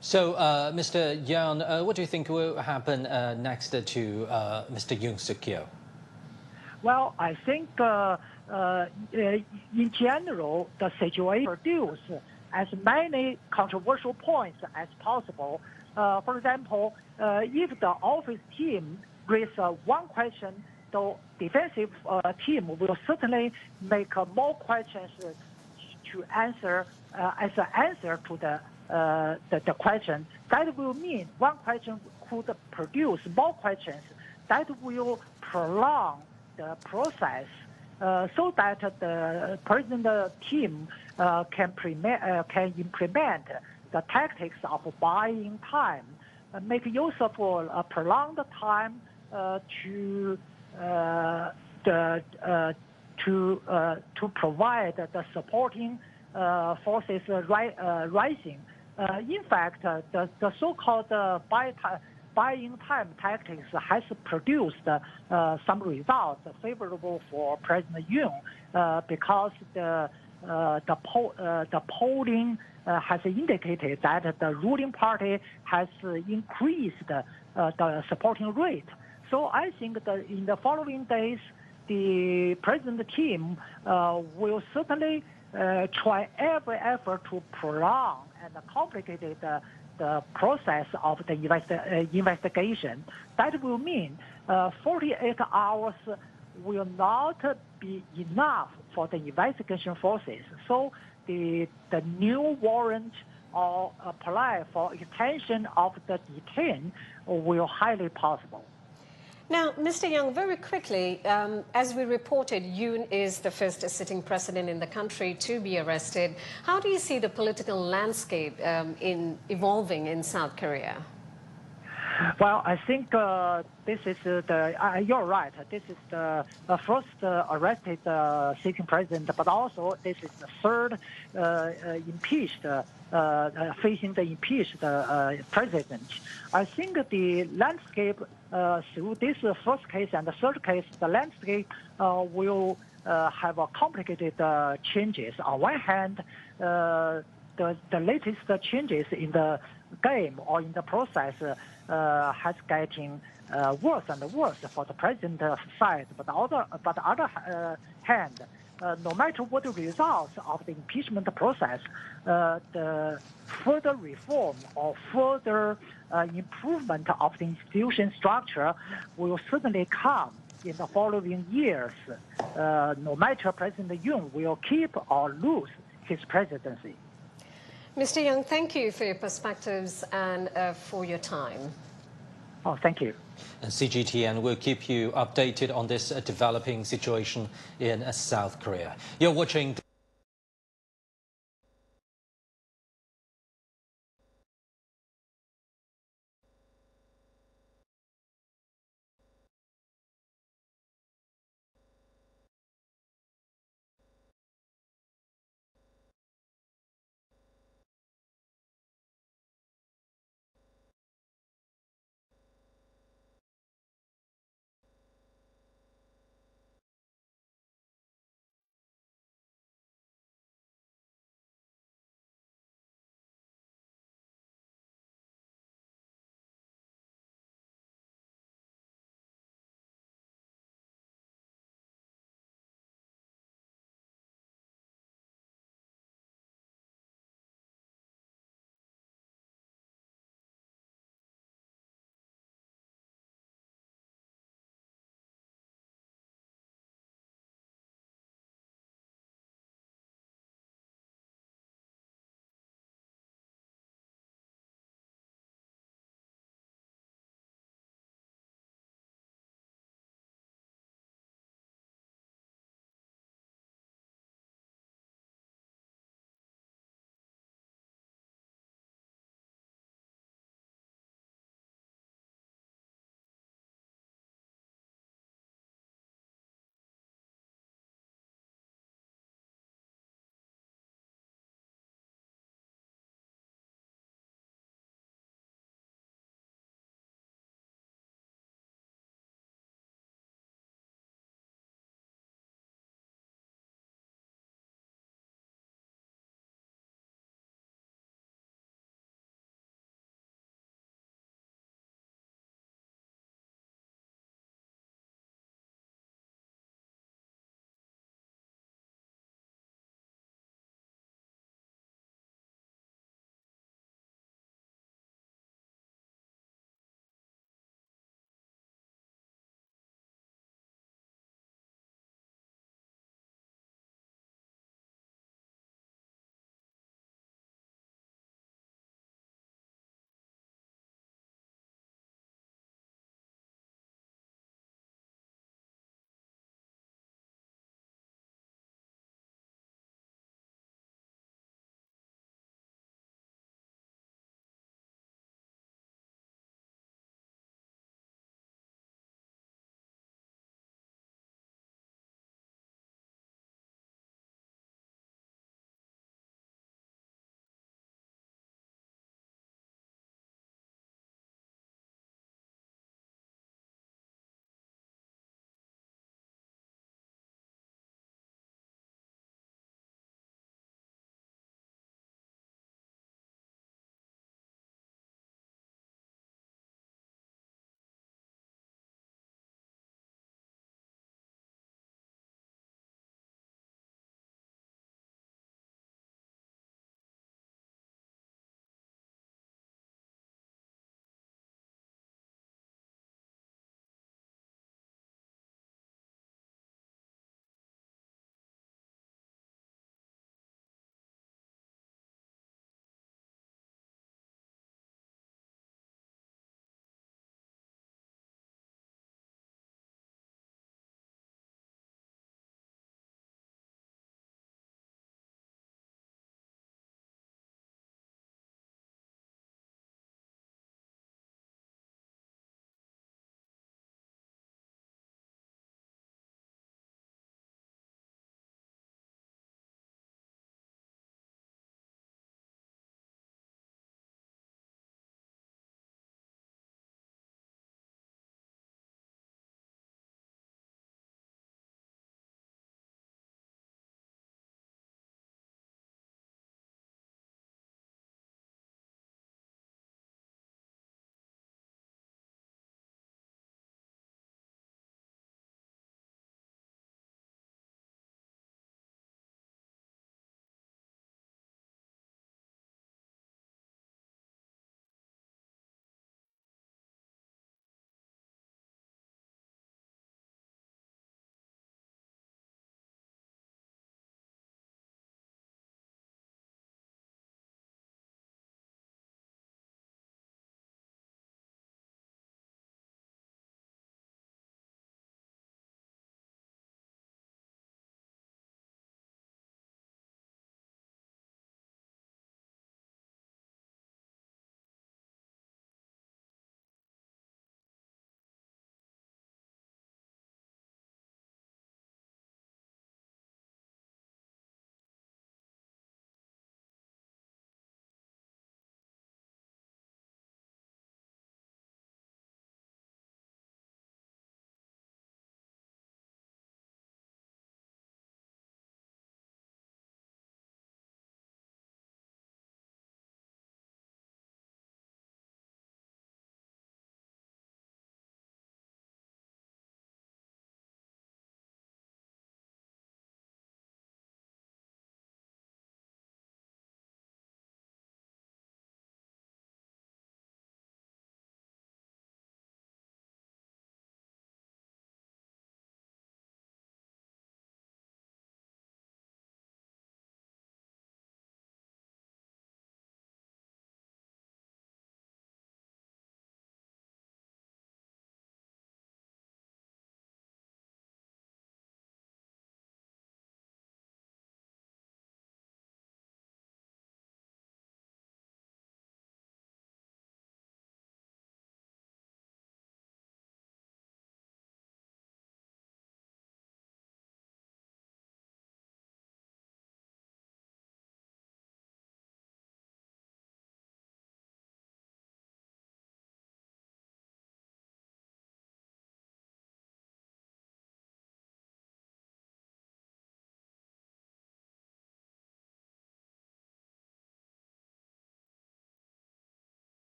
So, Mr. Yoon, what do you think will happen next to Mr. Yoon Suk-yeol? Well, I think in general, the situation produce as many controversial points as possible. For example, if the office team raises one question, the defensive team will certainly make more questions to answer as an answer to the question. That will mean one question could produce more questions. That will prolong the process so that the president team can implement the tactics of buying time, make use of a prolonged time to provide the supporting forces rising. In fact, the so-called buying time tactics has produced some results favorable for President Yoon because the polling has indicated that the ruling party has increased the supporting rate. So I think that in the following days, the president team will certainly try every effort to prolong and complicate the process of the investigation. That will mean 48 hours will not be enough for the investigation forces. So the new warrant or apply for extension of the detain will highly possible. Now, Mr. Young, very quickly, as we reported, Yoon is the first sitting president in the country to be arrested. How do you see the political landscape evolving in South Korea? Well, I think this is you're right. This is the first arrested sitting president, but also this is the third impeached, facing the impeached president. I think the landscape through this first case and the third case, the landscape will have a complicated changes. On one hand, the latest changes in the game or in the process has getting worse and worse for the president side. But on the other hand, no matter what the results of the impeachment process, the further reform or further improvement of the institution structure will certainly come in the following years, no matter President Yoon will keep or lose his presidency. Mr. Young, thank you for your perspectives and for your time. Oh, thank you. And CGTN will keep you updated on this developing situation in South Korea. You're watching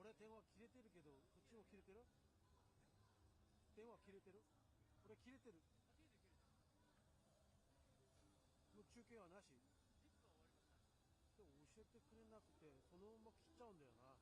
俺電話切れてるけど、こっちも切れてる？電話切れてる？俺切れてる。もう中継はなし。でも教えてくれなくて、そのまま切っちゃうんだよな。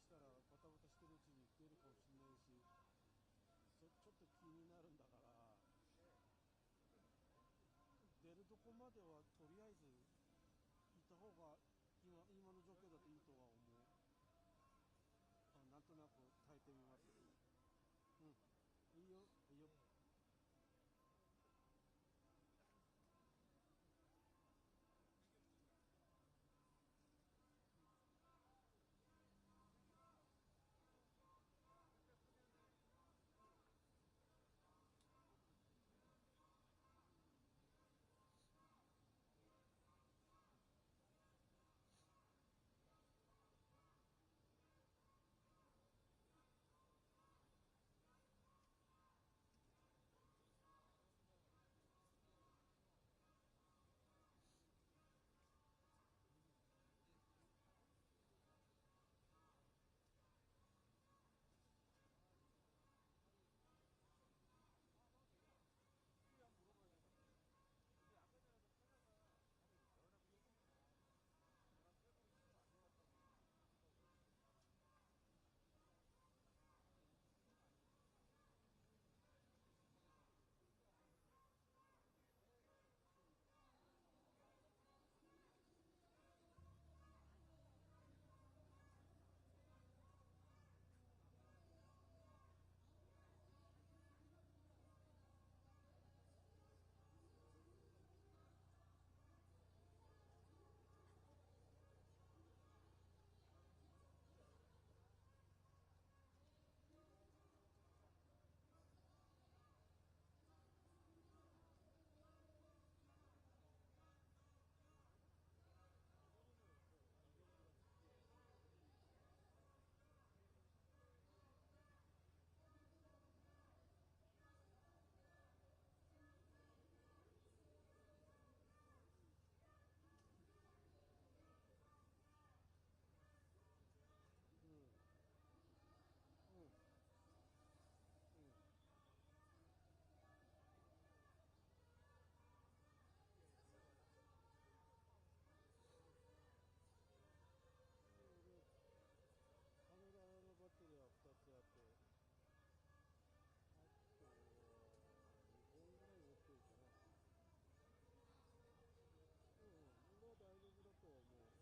したらバタバタしてるうちに出るかもしれないし、ちょっと気になるんだから、出るとこまではとりあえずいた方が今の状況だといいとは思う。なんとなく耐えてみます。いいよ、いいよ。バッテリーは2つあって、あと2本ぐらい持ってるかな。これは大丈夫だとは思う。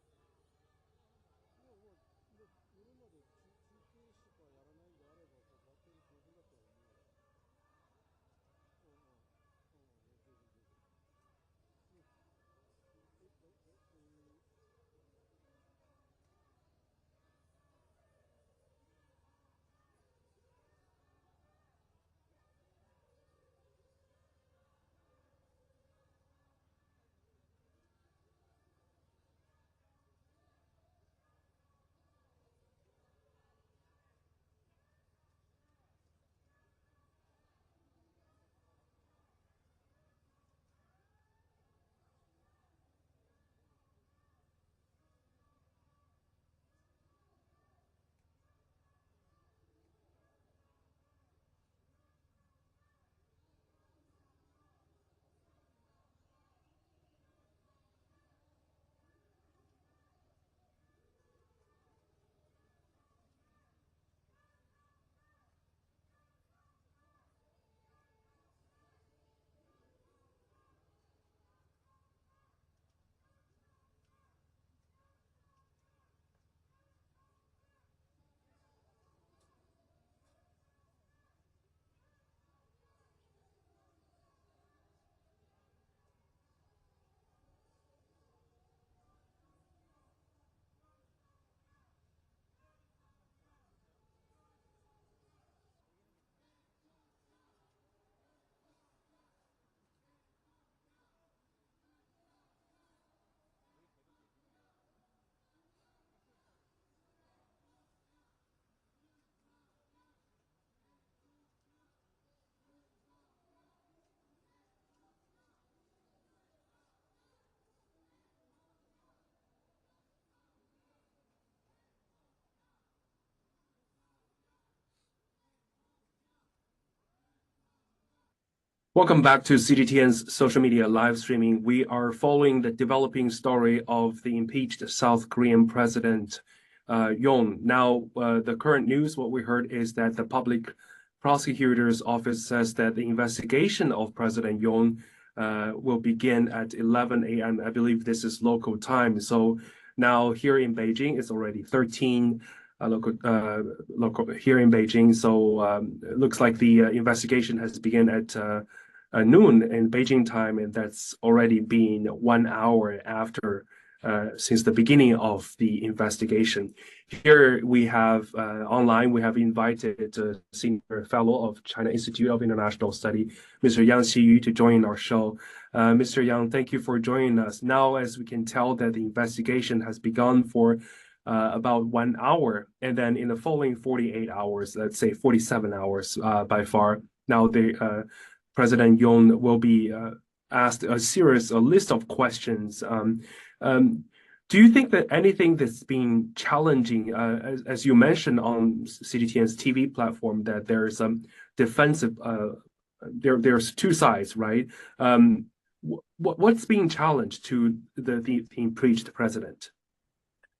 夜まで中継しかやらないんであれば、バッテリー十分だとは思う。十分十分。Welcome back to CGTN's social media live streaming. We are following the developing story of the impeached South Korean President Yoon. Now, the current news, what we heard is that the public prosecutor's office says that the investigation of President Yoon will begin at 11 a.m. I believe this is local time. So now here in Beijing, it's already 13 local here in Beijing. So it looks like the investigation has begun at noon in Beijing time, and that's already been 1 hour after since the beginning of the investigation. Here we have online, we have invited Senior Fellow of China Institute of International Study, Mr. Yang Xiyu, to join our show. Mr. Yang, thank you for joining us. Now, as we can tell that the investigation has begun for about 1 hour, and then in the following 48 hours, let's say 47 hours by far, now the President Yoon will be asked a list of questions. Do you think that anything that's been challenging, as you mentioned on CGTN's TV platform, that there's some defensive, there's two sides, right? What's being challenged to the impeached president?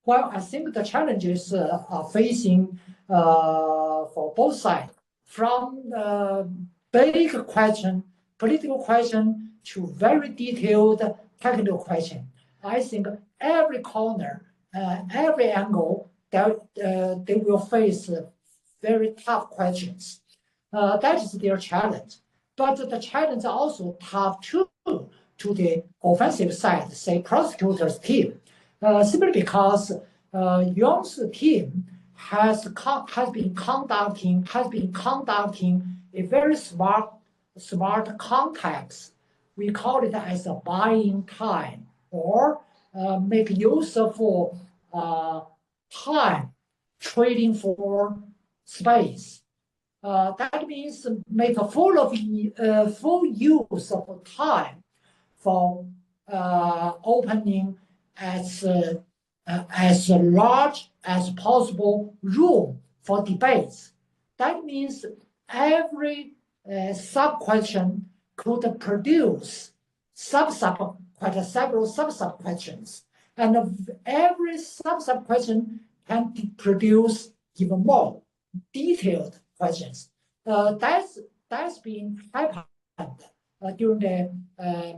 Well, I think the challenges are facing for both sides, from the big question, political question, to very detailed technical question. I think every corner, every angle, they will face very tough questions. That is their challenge. But the challenge is also tough too to the offensive side, say prosecutor's team, simply because Yoon's team has been conducting a very smart context. We call it as a buying time, or make use of time trading for space. That means make a full use of time for opening as large as possible room for debates. That means every sub-question could produce several sub-questions, and every sub-question can produce even more detailed questions. That's been happened during the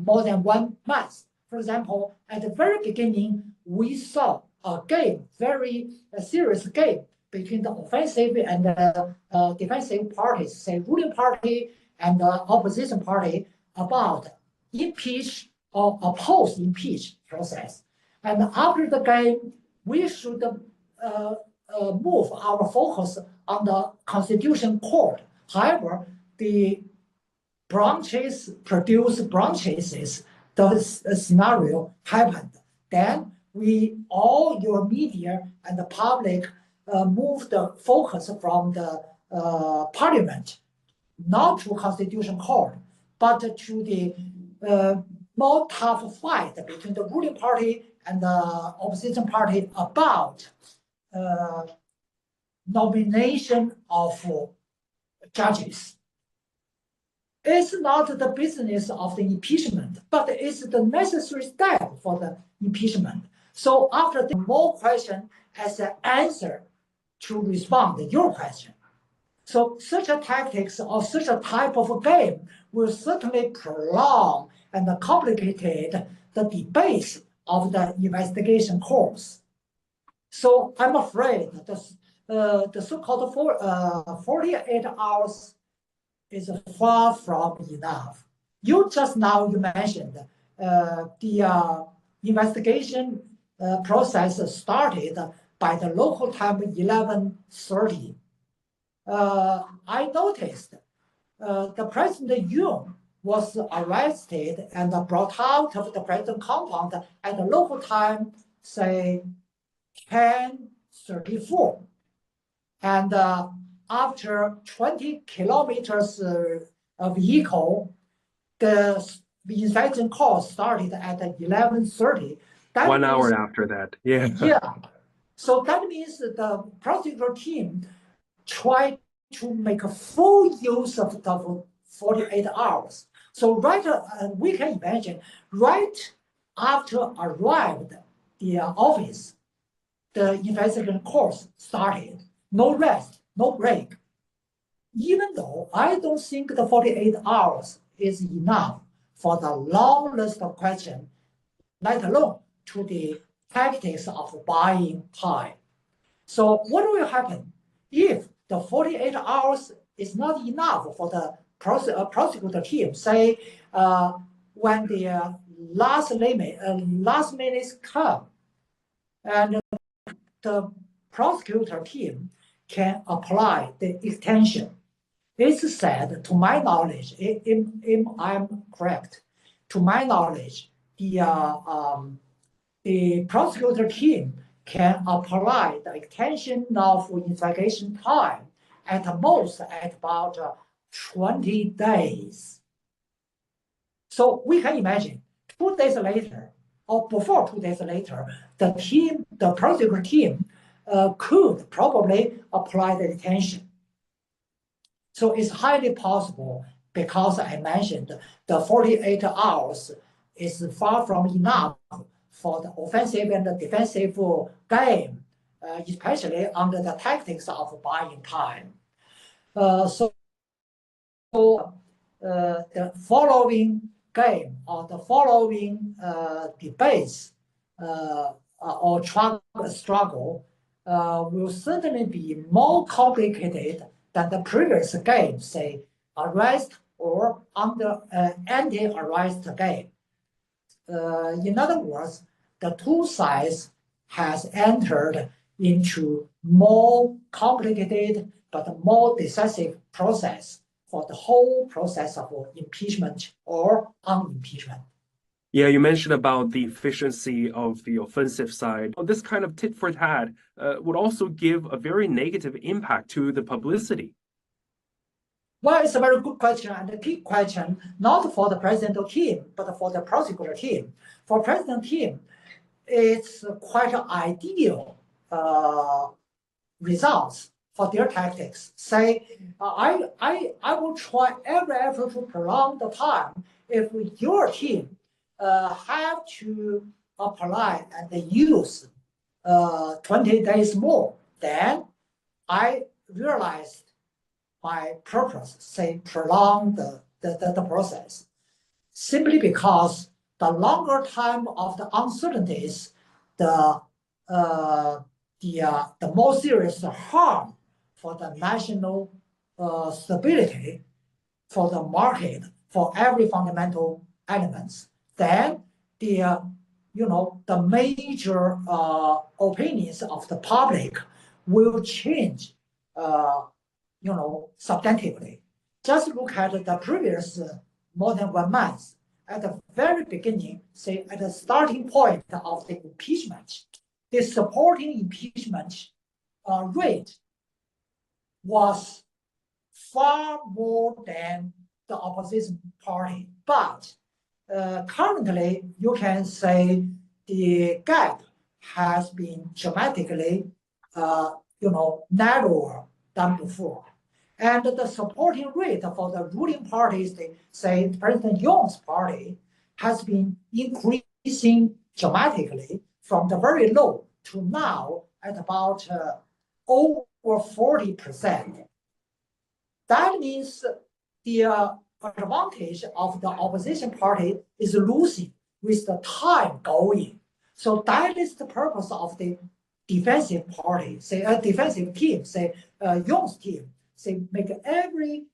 more than 1 month. For example, at the very beginning, we saw a game, very serious game between the offensive and the defensive parties, say ruling party and the opposition party, about impeach or oppose impeach process. And after the game, we should move our focus on the Constitution Court. However, the branches produce branches. The scenario happened. Then all your media and the public moved the focus from the parliament, not to Constitution Court, but to the more tough fight between the ruling party and the opposition party about nomination of judges. It's not the business of the impeachment, but it's the necessary step for the impeachment. So after the more question as an answer to respond to your question. So such a tactics or such a type of game will certainly prolong and complicate the debates of the investigation course. So I'm afraid the so-called 48 hours is far from enough. You mentioned the investigation process started by the local time 11:30. I noticed the President Yoon was arrested and brought out of the president compound at the local time, say 10:34. And after 20 kilometers vehicle, the inspection call started at 11:30. 1 hour after that, yeah. Yeah. So that means the prosecutor team tried to make a full use of the 48 hours. So we can imagine, right after arrived the office, the investigation course started. No rest, no break. Even though I don't think the 48 hours is enough for the long list of questions, let alone to the tactics of buying time. So what will happen if the 48 hours is not enough for the prosecutor team? Say when the last minutes come, and the prosecutor team can apply the extension. It's said, to my knowledge, if I'm correct, to my knowledge, the prosecutor team can apply the extension of investigation time at most at about 20 days. So we can imagine 2 days later, or before 2 days later, the prosecutor team could probably apply the detention. So it's highly possible, because I mentioned the 48 hours is far from enough for the offensive and the defensive game, especially under the tactics of buying time. So the following game or the following debates or struggle will certainly be more complicated than the previous game, say arrest or under anti-arrest game. In other words, the two sides has entered into more complicated but more decisive process for the whole process of impeachment or unimpeachment. Yeah, you mentioned about the efficiency of the offensive side. Well, this kind of tit for tat would also give a very negative impact to the publicity. Well, it's a very good question and a key question, not for the presidential team, but for the prosecutor team. For president team, it's quite ideal results for their tactics. Say, I will try every effort to prolong the time. If your team have to apply and use 20 days more, then I realized my purpose, say, prolong the process, simply because the longer time of the uncertainties, the more serious harm for the national stability, for the market, for every fundamental elements. Then the major opinions of the public will change. Substantively. Just look at the previous more than 1 month. At the very beginning, say at the starting point of the impeachment, the supporting impeachment rate was far more than the opposition party. But currently, you can say the gap has been dramatically, narrower than before. And the supporting rate for the ruling parties, say President Yoon's party, has been increasing dramatically from the very low to now at about over 40%. That means the advantage of the opposition party is losing with the time going. So that is the purpose of the defensive party, say a defensive team, say Yoon's team, say make every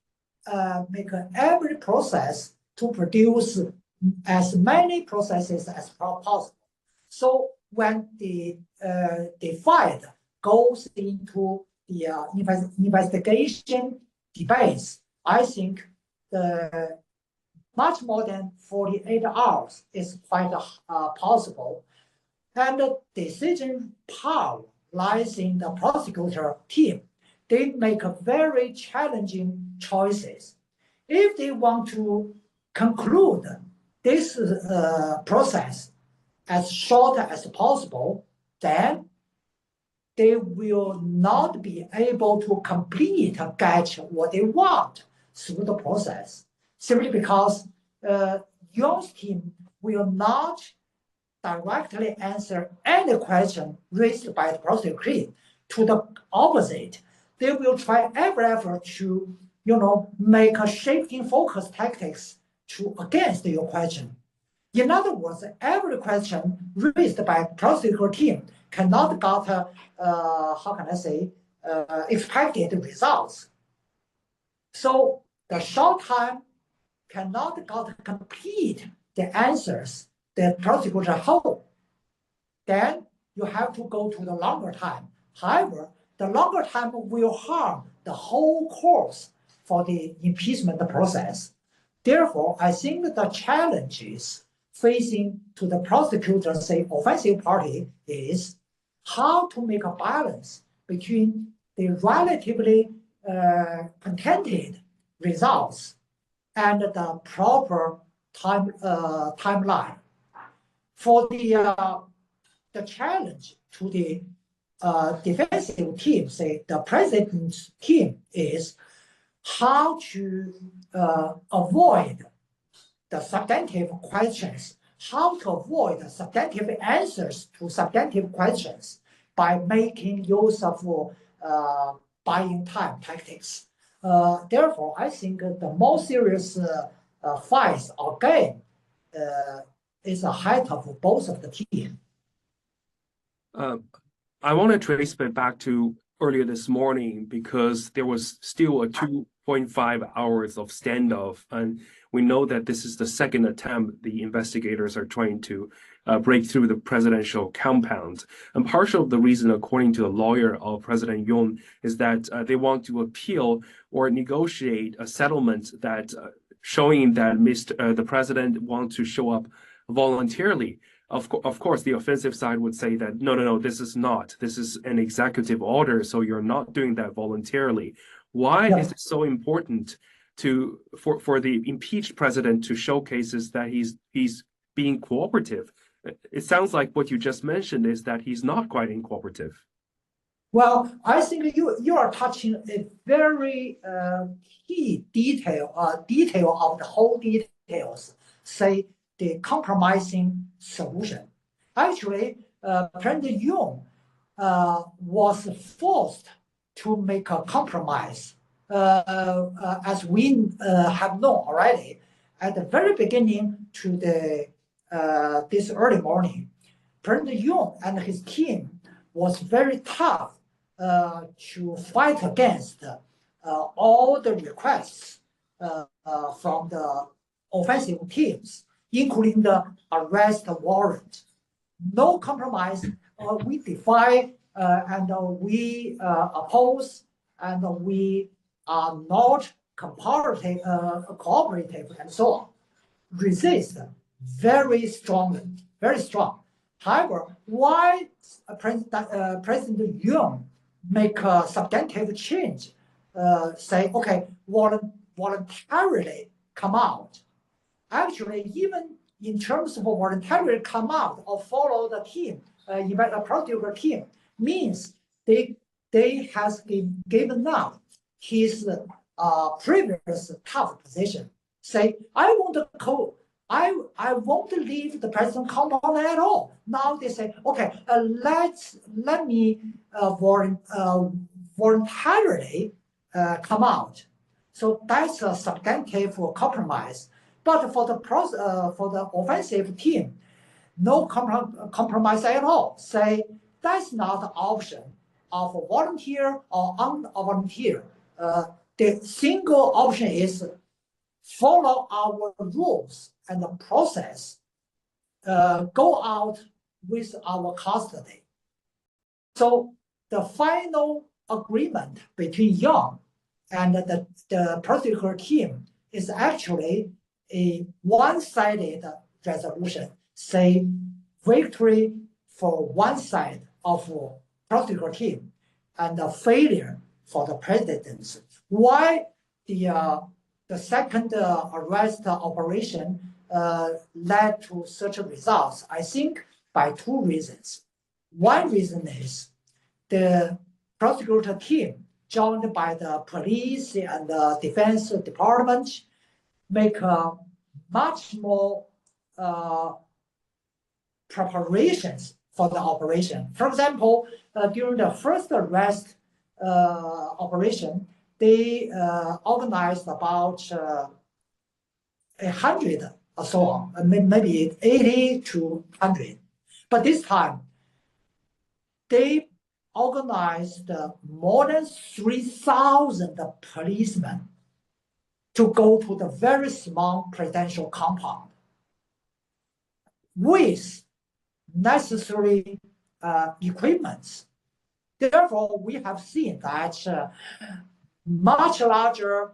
process to produce as many processes as possible. So when the fight goes into the investigation debates, I think the much more than 48 hours is quite possible. And the decision power lies in the prosecutor team. They make very challenging choices. If they want to conclude this process as short as possible, then they will not be able to complete or get what they want through the process, simply because Yoon's team will not directly answer any question raised by the prosecutor team. To the opposite, they will try every effort to, make a shifting focus tactics against your question. In other words, every question raised by prosecutor team cannot get, expected results. So the short time cannot get complete the answers that prosecutor hold. Then you have to go to the longer time. However, the longer time will harm the whole course for the impeachment process. Therefore, I think the challenges facing to the prosecutor, say, offensive party is how to make a balance between the relatively contented results and the proper timeline. For the challenge to the defensive team, say the president's team, is how to avoid the substantive questions, how to avoid the substantive answers to substantive questions by making use of buying time tactics. Therefore, I think the most serious fight or game is ahead of both of the teams. I want to trace it back to earlier this morning because there was still a 2.5 hours of standoff, and we know that this is the second attempt the investigators are trying to break through the presidential compound. And partial of the reason, according to the lawyer of President Yoon, is that they want to appeal or negotiate a settlement that showing that the president wants to show up voluntarily. Of course, the offensive side would say that, no, this is not. This is an executive order, so you're not doing that voluntarily. Why is it so important for the impeached president to showcases that he's being cooperative? It sounds like what you just mentioned is that he's not quite cooperative. Well, I think you are touching a very key detail of the whole details, say the compromising solution. Actually, President Yoon was forced to make a compromise, as we have known already at the very beginning to this early morning. President Yoon and his team was very tough to fight against all the requests from the offensive teams, including the arrest warrant. No compromise. We defy and we oppose, and we are not cooperative, and so on. Resist very strongly, very strong. However, why President Yoon make a substantive change, say, okay, voluntarily come out? Actually, even in terms of voluntarily come out or follow the team, even a prosecutor team, means they has given up his previous tough position. Say, I won't leave the president compound at all. Now they say, okay, let me voluntarily come out. So that's a substantive compromise. But for the offensive team, no compromise at all. Say that's not the option of volunteer or unvolunteer. The single option is follow our rules and the process, go out with our custody. So the final agreement between Young and the prosecutor team is actually a one-sided resolution, say victory for one side of prosecutor team and a failure for the presidency. Why the second arrest operation led to such results? I think by two reasons. One reason is the prosecutor team, joined by the police and the defense department, make a much more preparations for the operation. For example, during the first arrest operation, they organized about 100 or so on, maybe 80 to 100. But this time, they organized more than 3,000 policemen to go to the very small presidential compound with necessary equipments. Therefore, we have seen that much larger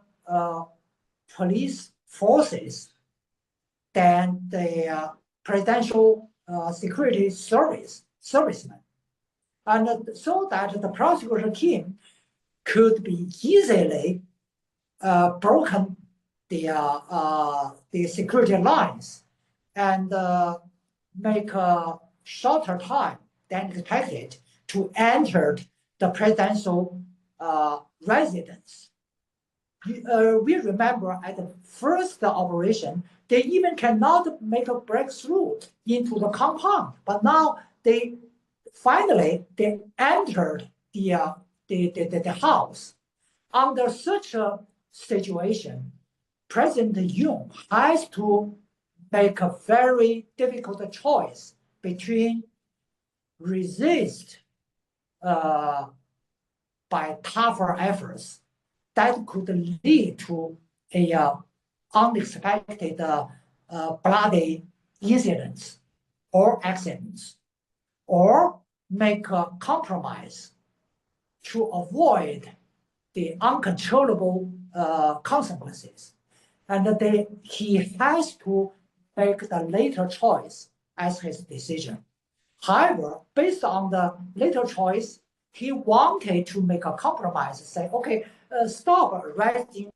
police forces than the presidential security servicemen. And so that the prosecution team could be easily broken the security lines and make a shorter time than expected to enter the presidential residence. We remember at the first operation, they even cannot make a breakthrough into the compound, but now they finally entered the house. Under such a situation, President Yoon has to make a very difficult choice between resist by tougher efforts that could lead to a unexpected bloody incidents or accidents, or make a compromise to avoid the uncontrollable consequences. And he has to make the later choice as his decision. However, based on the later choice, he wanted to make a compromise, say, okay, stop arresting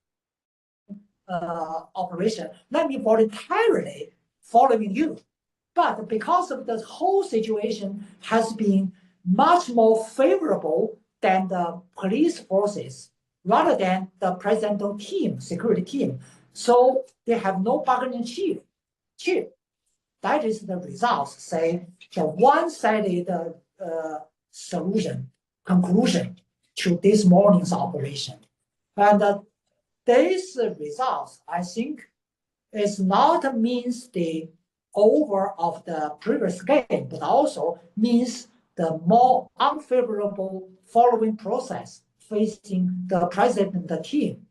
operation. Let me voluntarily following you. But because of the whole situation has been much more favorable than the police forces, rather than the presidential team, security team, so they have no bargaining chip. That is the results, say, the one-sided conclusion to this morning's operation. And these results, I think, is not means the over of the previous game, but also means the more unfavorable following process facing the president and the team,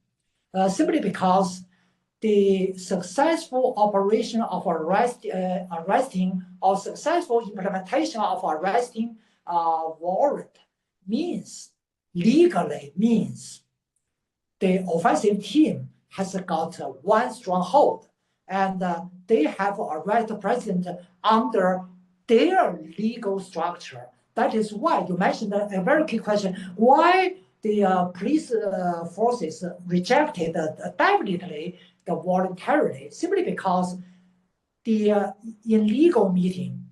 simply because the successful operation of arresting or successful implementation of arresting warrant legally means the offensive team has got one stronghold, and they have arrested the president under their legal structure. That is why you mentioned a very key question: why the police forces rejected definitely the voluntarily, simply because the illegal meeting,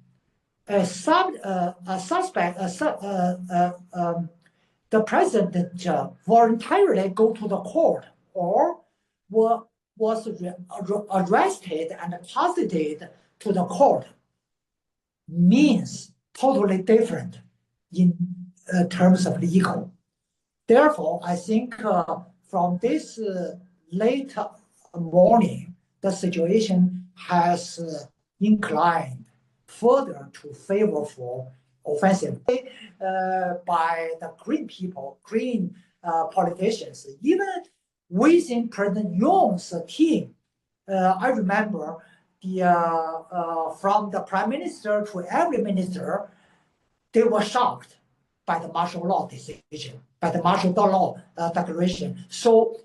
the president voluntarily go to the court or was arrested and posited to the court means totally different in terms of legal. Therefore, I think from this late morning, the situation has inclined further to favor for offensive by the Green people, Green politicians, even within President Yoon's team. I remember from the prime minister to every minister, they were shocked by the martial law decision, by the martial law declaration. So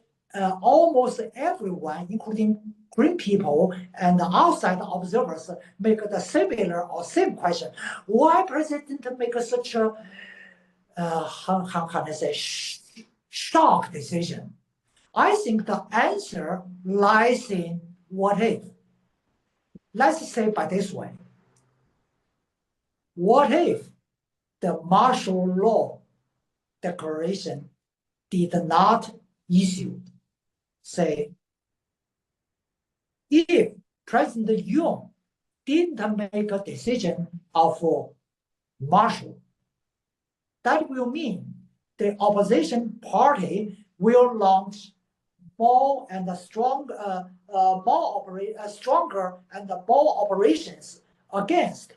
almost everyone, including Green people and outside observers, make the similar or same question: why president make such a how can I say shock decision? I think the answer lies in what if. Let's say by this way: what if the martial law declaration did not issue? Say, if President Yoon didn't make a decision of martial. That will mean the opposition party will launch more and stronger and more operations against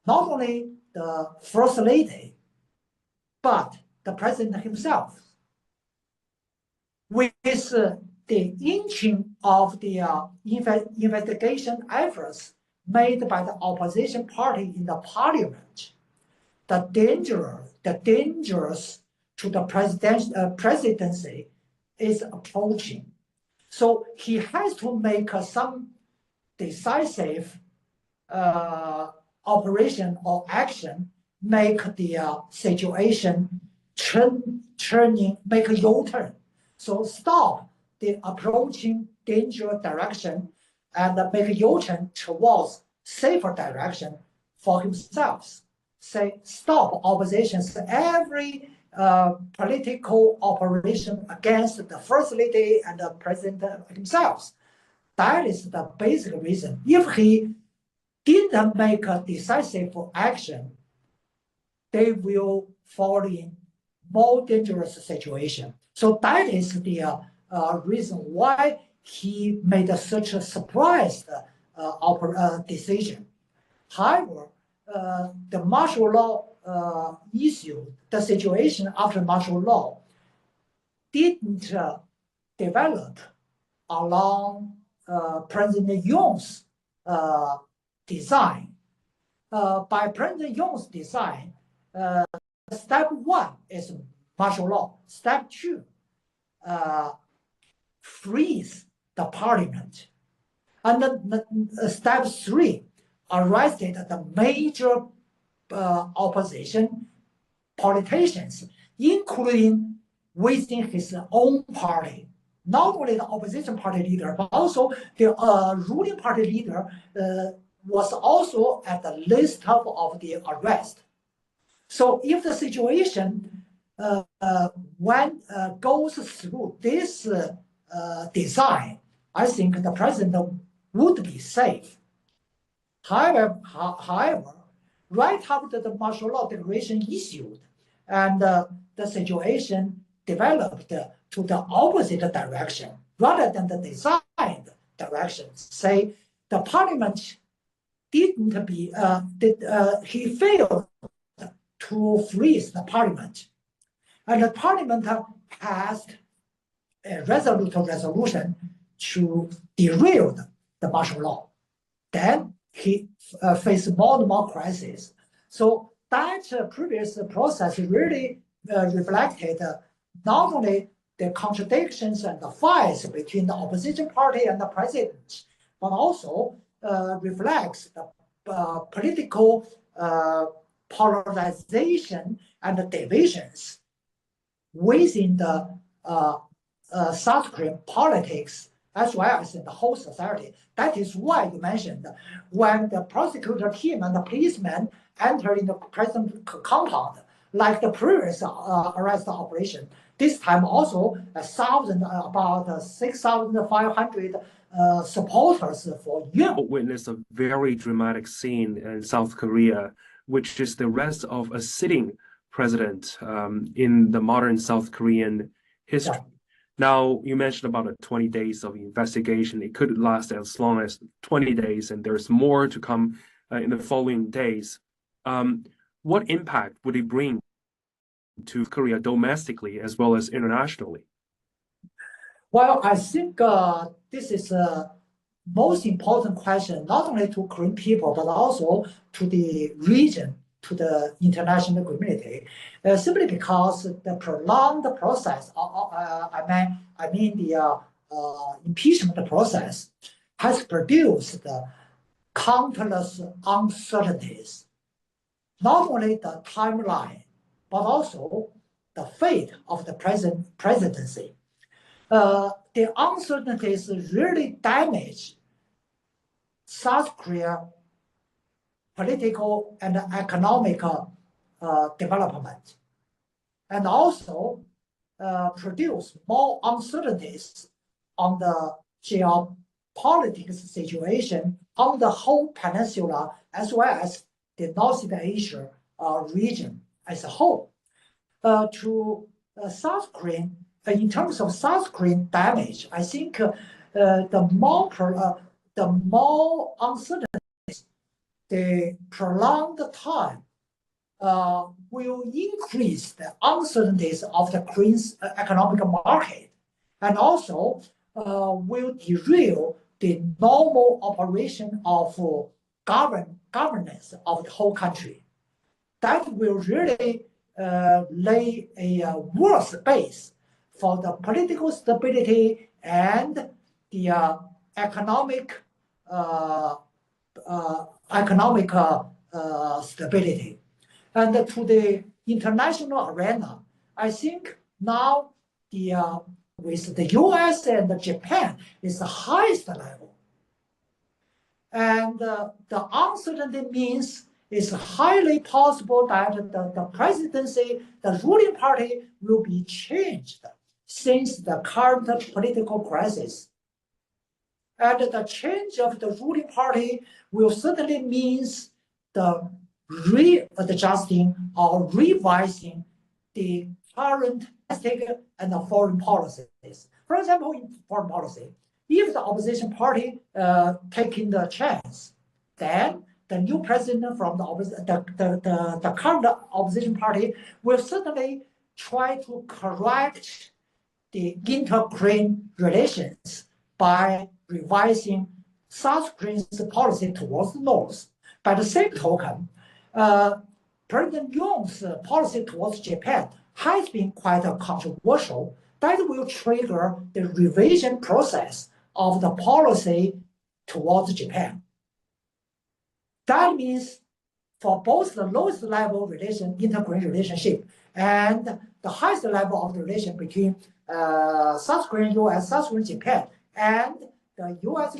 not only the First Lady, but the President himself. With the inching of the investigation efforts made by the opposition party in the parliament, the dangers to the presidency is approaching. So he has to make some decisive operation or action, make the situation make a U-turn. So stop the approaching danger direction and make a U-turn towards safer direction for himself. Say stop oppositions every political operation against the First Lady and the President himself. That is the basic reason. If he didn't make a decisive action, they will fall in more dangerous situation. So that is the reason why he made such a surprised decision. However, the martial law issue, the situation after martial law, didn't develop along President Yoon's design. By President Yoon's design, step one is martial law. Step two, freeze the parliament. And then step three, arrested the major opposition politicians, including within his own party. Not only the opposition party leader, but also the ruling party leader was also at the list of the arrest. So if the situation goes through this design, I think the president would be safe. However, right after the martial law declaration issued, and the situation developed to the opposite direction rather than the designed direction. Say the parliament didn't be, he failed to freeze the parliament. And the parliament passed a resolution to derail the martial law. Then he faced more and more crises. So that previous process really reflected not only the contradictions and the fights between the opposition party and the president, but also reflects the political polarization and the divisions within the South Korean politics as well as in the whole society. That is why you mentioned when the prosecutor team and the policemen entered in the president's compound, like the previous arrest operation, this time also about 6,500 supporters for Yoon. Witnessed a very dramatic scene in South Korea, which is the arrest of a sitting president in the modern South Korean history. Yeah. Now, you mentioned about 20 days of investigation. It could last as long as 20 days, and there's more to come in the following days. What impact would it bring to Korea domestically as well as internationally? Well, I think this is the most important question, not only to Korean people, but also to the region, to the international community, simply because the prolonged process, I mean the impeachment process, has produced countless uncertainties. Not only the timeline, but also the fate of the presidency. The uncertainties really damage South Korea political and economic development, and also produce more uncertainties on the geopolitics situation on the whole peninsula as well as the Northeast Asia region as a whole. To South Korean, in terms of South Korean damage, I think the more uncertainties, the prolonged time will increase the uncertainties of the Korean's economic market, and also will derail the normal operation of governance of the whole country. That will really lay a worse base for the political stability and the economic stability. And to the international arena, I think now with the US and Japan is the highest level. And the uncertainty means it's highly possible that the presidency, the ruling party will be changed since the current political crisis. And the change of the ruling party will certainly means the readjusting or revising the current domestic and the foreign policies. For example, in foreign policy, if the opposition party taking the chance, then the new president from the current opposition party will certainly try to correct the inter-Korean relations by revising South Korea's policy towards the North. By the same token, President Yoon's policy towards Japan has been quite controversial. That will trigger the revision process of the policy towards Japan. That means for both the lowest level inter-Korean relationship and the highest level of the relation between South Korean, US, South Korean, Japan, and the US,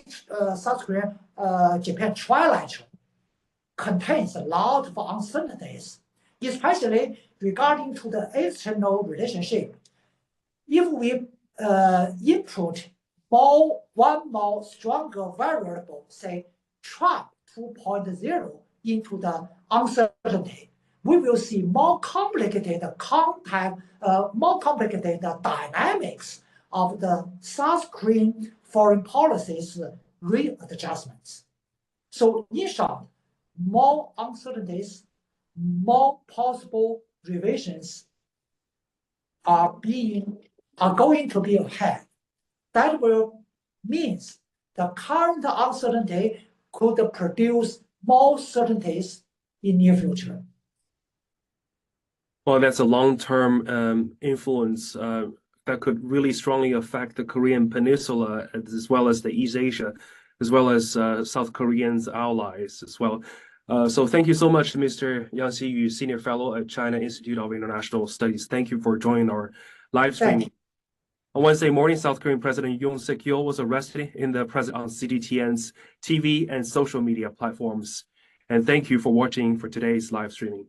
South Korean, Japan trilateral contains a lot of uncertainties, especially regarding to the external relationship. If we input one more stronger variable, say Trump 2.0 into the uncertainty, we will see more complicated dynamics of the South Korean foreign policies readjustments. So in short, more uncertainties, more possible revisions are going to be ahead. That will means the current uncertainty could produce more certainties in near future. Well, that's a long-term influence that could really strongly affect the Korean Peninsula as well as the East Asia, as well as South Koreans' allies as well. So thank you so much, Mr. Yang Xiyu, Senior Fellow at China Institute of International Studies. Thank you for joining our live stream. On Wednesday morning, South Korean President Yoon Suk-yeol was arrested on CGTN's TV and social media platforms. And thank you for watching for today's live streaming.